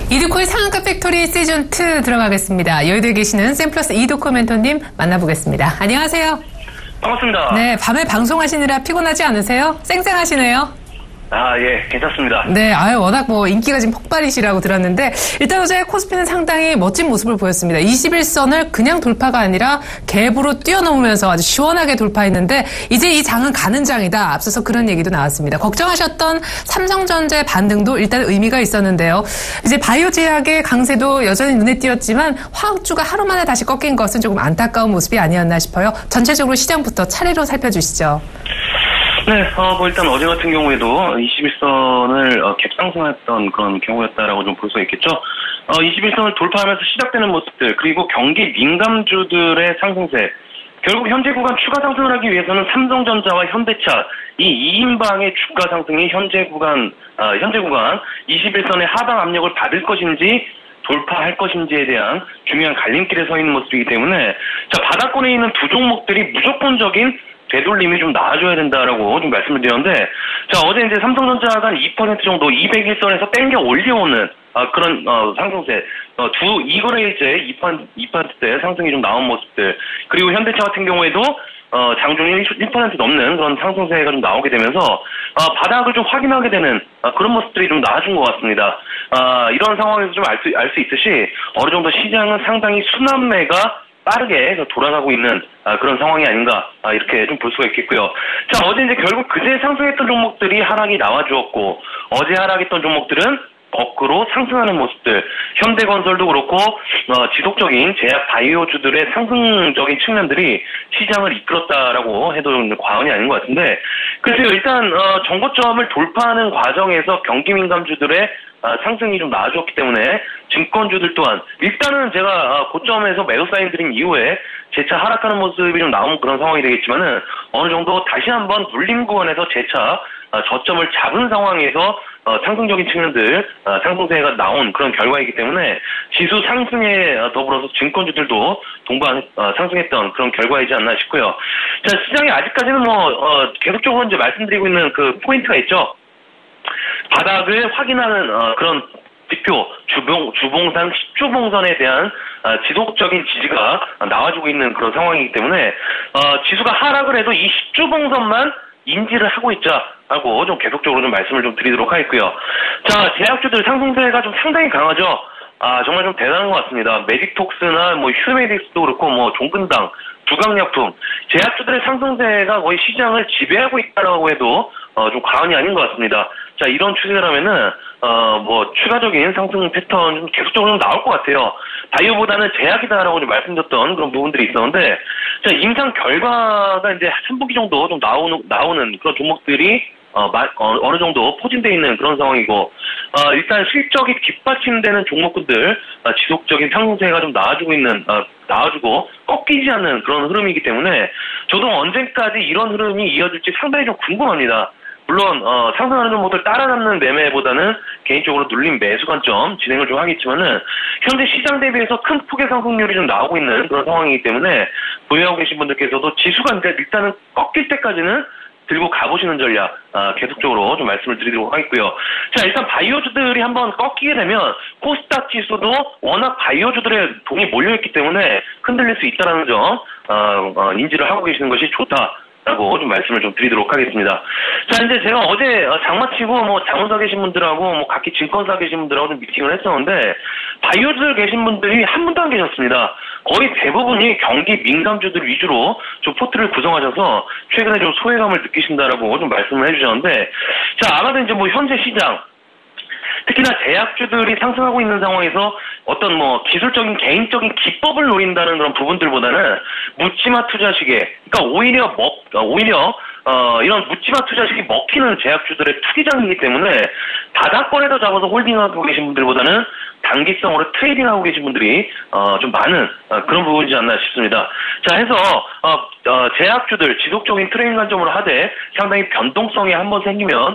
이드코의 상한가 팩토리 시즌2 들어가겠습니다. 여의도에 계시는 샘플러스 이덕호 멘토님 만나보겠습니다. 안녕하세요. 반갑습니다. 네, 밤에 방송하시느라 피곤하지 않으세요? 쌩쌩하시네요. 아, 예, 괜찮습니다. 네, 워낙 인기가 지금 폭발이시라고 들었는데, 일단 어제 코스피는 상당히 멋진 모습을 보였습니다. 21선을 그냥 돌파가 아니라 갭으로 뛰어넘으면서 아주 시원하게 돌파했는데, 이제 이 장은 가는 장이다. 앞서서 그런 얘기도 나왔습니다. 걱정하셨던 삼성전자의 반등도 일단 의미가 있었는데요. 이제 바이오 제약의 강세도 여전히 눈에 띄었지만, 화학주가 하루 만에 다시 꺾인 것은 조금 안타까운 모습이 아니었나 싶어요. 전체적으로 시장부터 차례로 살펴주시죠. 네, 일단 어제 같은 경우에도 21선을 갭상승했던 그런 경우였다라고 좀 볼 수 있겠죠. 21선을 돌파하면서 시작되는 모습들, 그리고 경기 민감주들의 상승세, 결국 현재 구간 추가 상승을 하기 위해서는 삼성전자와 현대차, 이 2인방의 주가 상승이 현재 구간 21선의 하방 압력을 받을 것인지, 돌파할 것인지에 대한 중요한 갈림길에 서 있는 모습이기 때문에, 자, 바닥권에 있는 두 종목들이 무조건적인 되돌림이 좀 나와줘야 된다라고 좀 말씀을 드렸는데, 자, 어제 이제 삼성전자가 2% 정도 201선에서 땡겨 올려오는 그런 상승세, 이 거래일째 2%대 상승이 좀 나온 모습들, 그리고 현대차 같은 경우에도 장중에 1% 넘는 그런 상승세가 좀 나오게 되면서 바닥을 좀 확인하게 되는 그런 모습들이 좀 나아진 것 같습니다. 이런 상황에서 좀 알 수 있듯이 어느 정도 시장은 상당히 순환매가 빠르게 돌아가고 있는 그런 상황이 아닌가 이렇게 좀 볼 수가 있겠고요. 자, 어제 이제 결국 그제 상승했던 종목들이 하락이 나와주었고, 어제 하락했던 종목들은 거꾸로 상승하는 모습들, 현대건설도 그렇고 지속적인 제약 바이오주들의 상승적인 측면들이 시장을 이끌었다라고 해도 과언이 아닌 것 같은데, 그래서 일단 정고점을 돌파하는 과정에서 경기 민감주들의 상승이 좀 나아졌기 때문에 증권주들 또한 일단은 제가 고점에서 매도 사인 드린 이후에 재차 하락하는 모습이 좀 나온 그런 상황이 되겠지만은 어느 정도 다시 한번 눌림 구간에서 재차 저점을 잡은 상황에서 상승적인 측면들 상승세가 나온 그런 결과이기 때문에 지수 상승에 더불어서 증권주들도 동반 상승했던 그런 결과이지 않나 싶고요. 자, 시장이 아직까지는 계속적으로 이제 말씀드리고 있는 그 포인트가 있죠. 바닥을 확인하는 그런 지표, 주봉산 10주봉선에 대한 지속적인 지지가 나와주고 있는 그런 상황이기 때문에 지수가 하락을 해도 이 10주봉선만 인지를 하고 있자라고 좀 계속적으로 좀 말씀을 좀 드리도록 하겠고요. 자, 제약주들 상승세가 좀 상당히 강하죠. 정말 좀 대단한 것 같습니다. 메디톡스나 휴메딕스도 그렇고 종근당, 두강약품, 제약주들의 상승세가 거의 시장을 지배하고 있다라고 해도 좀 과언이 아닌 것 같습니다. 자, 이런 추세라면은 추가적인 상승 패턴 좀 계속적으로 좀 나올 것 같아요. 바이오보다는 제약이다라고 좀 말씀드렸던 그런 부분들이 있었는데, 자, 임상 결과가 이제 3분기 정도 좀 나오는 그런 종목들이 어느 정도 포진되어 있는 그런 상황이고, 일단 실적이 뒷받침되는 종목군들, 지속적인 상승세가 좀 나와주고 꺾이지 않는 그런 흐름이기 때문에 저도 언제까지 이런 흐름이 이어질지 상당히 좀 궁금합니다. 물론 상승하는 종목들 따라잡는 매매보다는 개인적으로 눌림 매수 관점 진행을 좀 하겠지만은 현재 시장 대비해서 큰 폭의 상승률이 좀 나오고 있는 그런 상황이기 때문에 보유하고 계신 분들께서도 지수가 일단은 꺾일 때까지는 들고 가보시는 전략 계속적으로 좀 말씀을 드리도록 하겠고요. 자, 일단 바이오주들이 한번 꺾이게 되면 코스닥 지수도 워낙 바이오주들의 돈이 몰려있기 때문에 흔들릴 수 있다는 점 인지를 하고 계시는 것이 좋다라고 좀 말씀을 좀 드리도록 하겠습니다. 자, 이제 제가 어제 장마치고 자문사 계신 분들하고 각기 증권사 계신 분들하고 좀 미팅을 했었는데 바이오주들 계신 분들이 한 분도 안 계셨습니다. 거의 대부분이 경기 민감주들 위주로 좀 포트를 구성하셔서 최근에 좀 소외감을 느끼신다라고 좀 말씀을 해주셨는데, 자, 아마도 이제 현재 시장, 특히나 제약주들이 상승하고 있는 상황에서 어떤 뭐 기술적인 개인적인 기법을 노린다는 그런 부분들보다는 묻지마 투자식에, 그러니까 오히려 이런 묻지마 투자식이 먹히는 제약주들의 투기장이기 때문에 다다권에다 잡아서 홀딩하고 계신 분들보다는 단기성으로 트레이딩하고 계신 분들이 좀 많은 그런 부분이지 않나 싶습니다. 자, 해서 제약주들 지속적인 트레이딩 관점으로 하되 상당히 변동성이 한번 생기면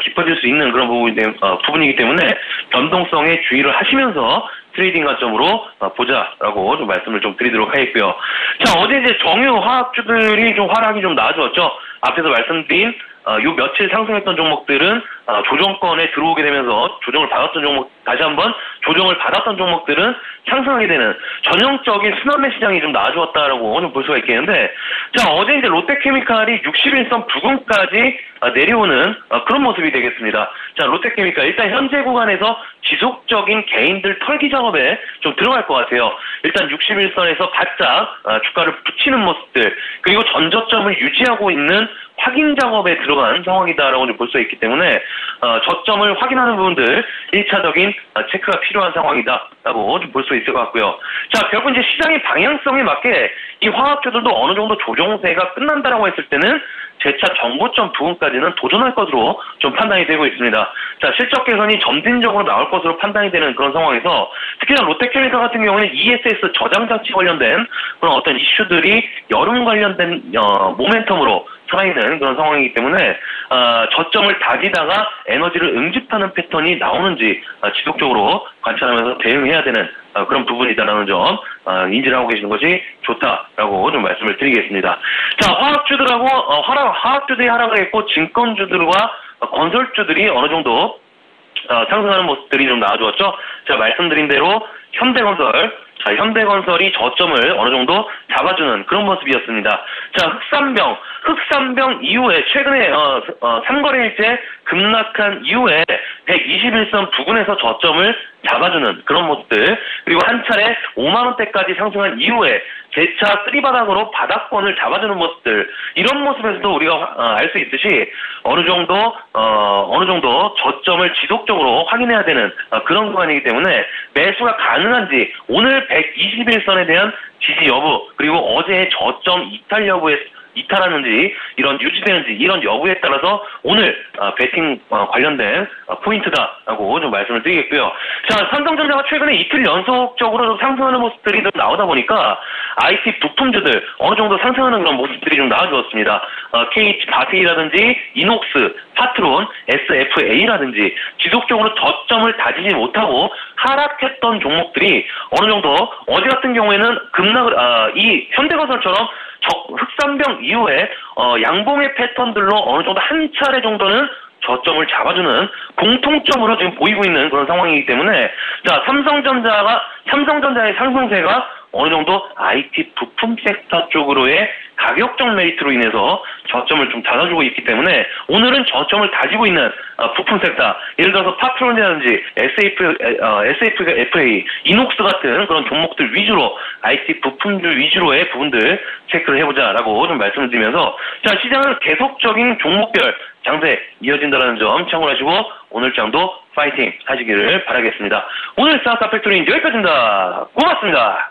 깊어질 수 있는 그런 부분이기 때문에 변동성에 주의를 하시면서 트레이딩 관점으로 보자라고 좀 말씀을 좀 드리도록 하겠고요. 자, 어제 이제 정유 화학주들이 좀 하락이 좀 나아졌죠. 앞에서 말씀드린 요 며칠 상승했던 종목들은 조정권에 들어오게 되면서 조정을 받았던 종목, 다시 한번 조정을 받았던 종목들은 상승하게 되는 전형적인 순환매 시장이 좀 나아졌다라고 좀 볼 수가 있겠는데, 자, 어제 이제 롯데케미칼이 61선 부근까지 내려오는 그런 모습이 되겠습니다. 자, 롯데케미칼 일단 현재 구간에서 지속적인 개인들 털기 작업에 좀 들어갈 것 같아요. 일단 61선에서 바짝 주가를 붙이는 모습들, 그리고 전저점을 유지하고 있는 확인 작업에 들어간 상황이다라고 좀 볼 수 있기 때문에 저점을 확인하는 부분들 1차적인 체크가 필요한 상황이다라고 좀 볼 수 있을 것 같고요. 자, 결국 이제 시장의 방향성에 맞게 이 화학주들도 어느 정도 조정세가 끝난다라고 했을 때는 재차 정고점 부근까지는 도전할 것으로 좀 판단이 되고 있습니다. 자, 실적 개선이 점진적으로 나올 것으로 판단이 되는 그런 상황에서 특히나 롯데케미칼 같은 경우에는 ESS 저장장치 관련된 그런 어떤 이슈들이 여름 관련된 모멘텀으로 살아있는 그런 상황이기 때문에 저점을 다지다가 에너지를 응집하는 패턴이 나오는지 지속적으로 관찰하면서 대응해야 되는 그런 부분이다라는 점 인지를 하고 계시는 것이 좋다라고 좀 말씀을 드리겠습니다. 자, 화학주들이 하락을 했고 증권주들과 건설주들이 어느 정도 상승하는 모습들이 좀 나아졌죠. 제가 말씀드린 대로 현대건설이 저점을 어느 정도 잡아주는 그런 모습이었습니다. 자, 흑산병 이후에 최근에 3거래일째 급락한 이후에 121선 부근에서 저점을 잡아주는 그런 모습들, 그리고 한 차례 5만원대까지 상승한 이후에 재차 쓰리바닥으로 바닥권을 잡아주는 모습들, 이런 모습에서도 우리가 알 수 있듯이 어느 정도 저점을 지속적으로 확인해야 되는 그런 구간이기 때문에 매수가 가능한지, 오늘 121선에 대한 지지 여부, 그리고 어제의 저점 이탈하는지, 이런 유지되는지, 이런 여부에 따라서 오늘 베팅 관련된 포인트다라고 좀 말씀을 드리겠고요. 자, 삼성전자가 최근에 이틀 연속적으로 좀 상승하는 모습들이 좀 나오다 보니까 IT 부품주들 어느 정도 상승하는 그런 모습들이 좀 나와주었습니다. KH 바텍이라든지 이녹스, 파트론, SFA라든지 지속적으로 저점을 다지지 못하고 하락했던 종목들이 어느 정도 어제 같은 경우에는 이 현대건설처럼 흑산병 이후에 양봉의 패턴들로 어느 정도 한 차례 정도는 저점을 잡아주는 공통점으로 지금 보이고 있는 그런 상황이기 때문에, 자, 삼성전자의 상승세가 어느 정도 IT 부품 섹터 쪽으로의 가격적 메리트로 인해서 저점을 좀 닫아주고 있기 때문에 오늘은 저점을 다지고 있는 부품 섹터, 예를 들어서 파트론이라든지 SFA, 이녹스 같은 그런 종목들 위주로 IT 부품주 위주로의 부분들 체크를 해보자라고 좀 말씀을 드리면서, 자, 시장은 계속적인 종목별 장세 이어진다는 점 참고하시고 오늘 장도 파이팅 하시기를 바라겠습니다. 오늘 스타트 팩토리는 여기까지입니다. 고맙습니다.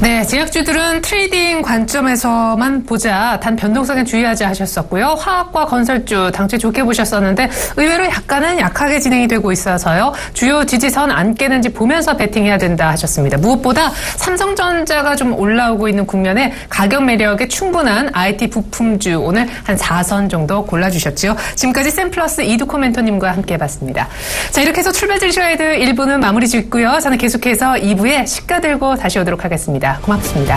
네, 제약주들은 트레이딩 관점에서만 보자, 단 변동성에 주의하자 하셨었고요. 화학과 건설주 당최 좋게 보셨었는데 의외로 약간은 약하게 진행이 되고 있어서요. 주요 지지선 안 깨는지 보면서 베팅해야 된다 하셨습니다. 무엇보다 삼성전자가 좀 올라오고 있는 국면에 가격 매력에 충분한 IT 부품주 오늘 한 4선 정도 골라주셨죠. 지금까지 샘플러스 이두코 멘토님과 함께 해봤습니다. 자, 이렇게 해서 출발질 가이드 1부는 마무리 짓고요. 저는 계속해서 2부에 시가 들고 다시 오도록 하겠습니다. 고맙습니다.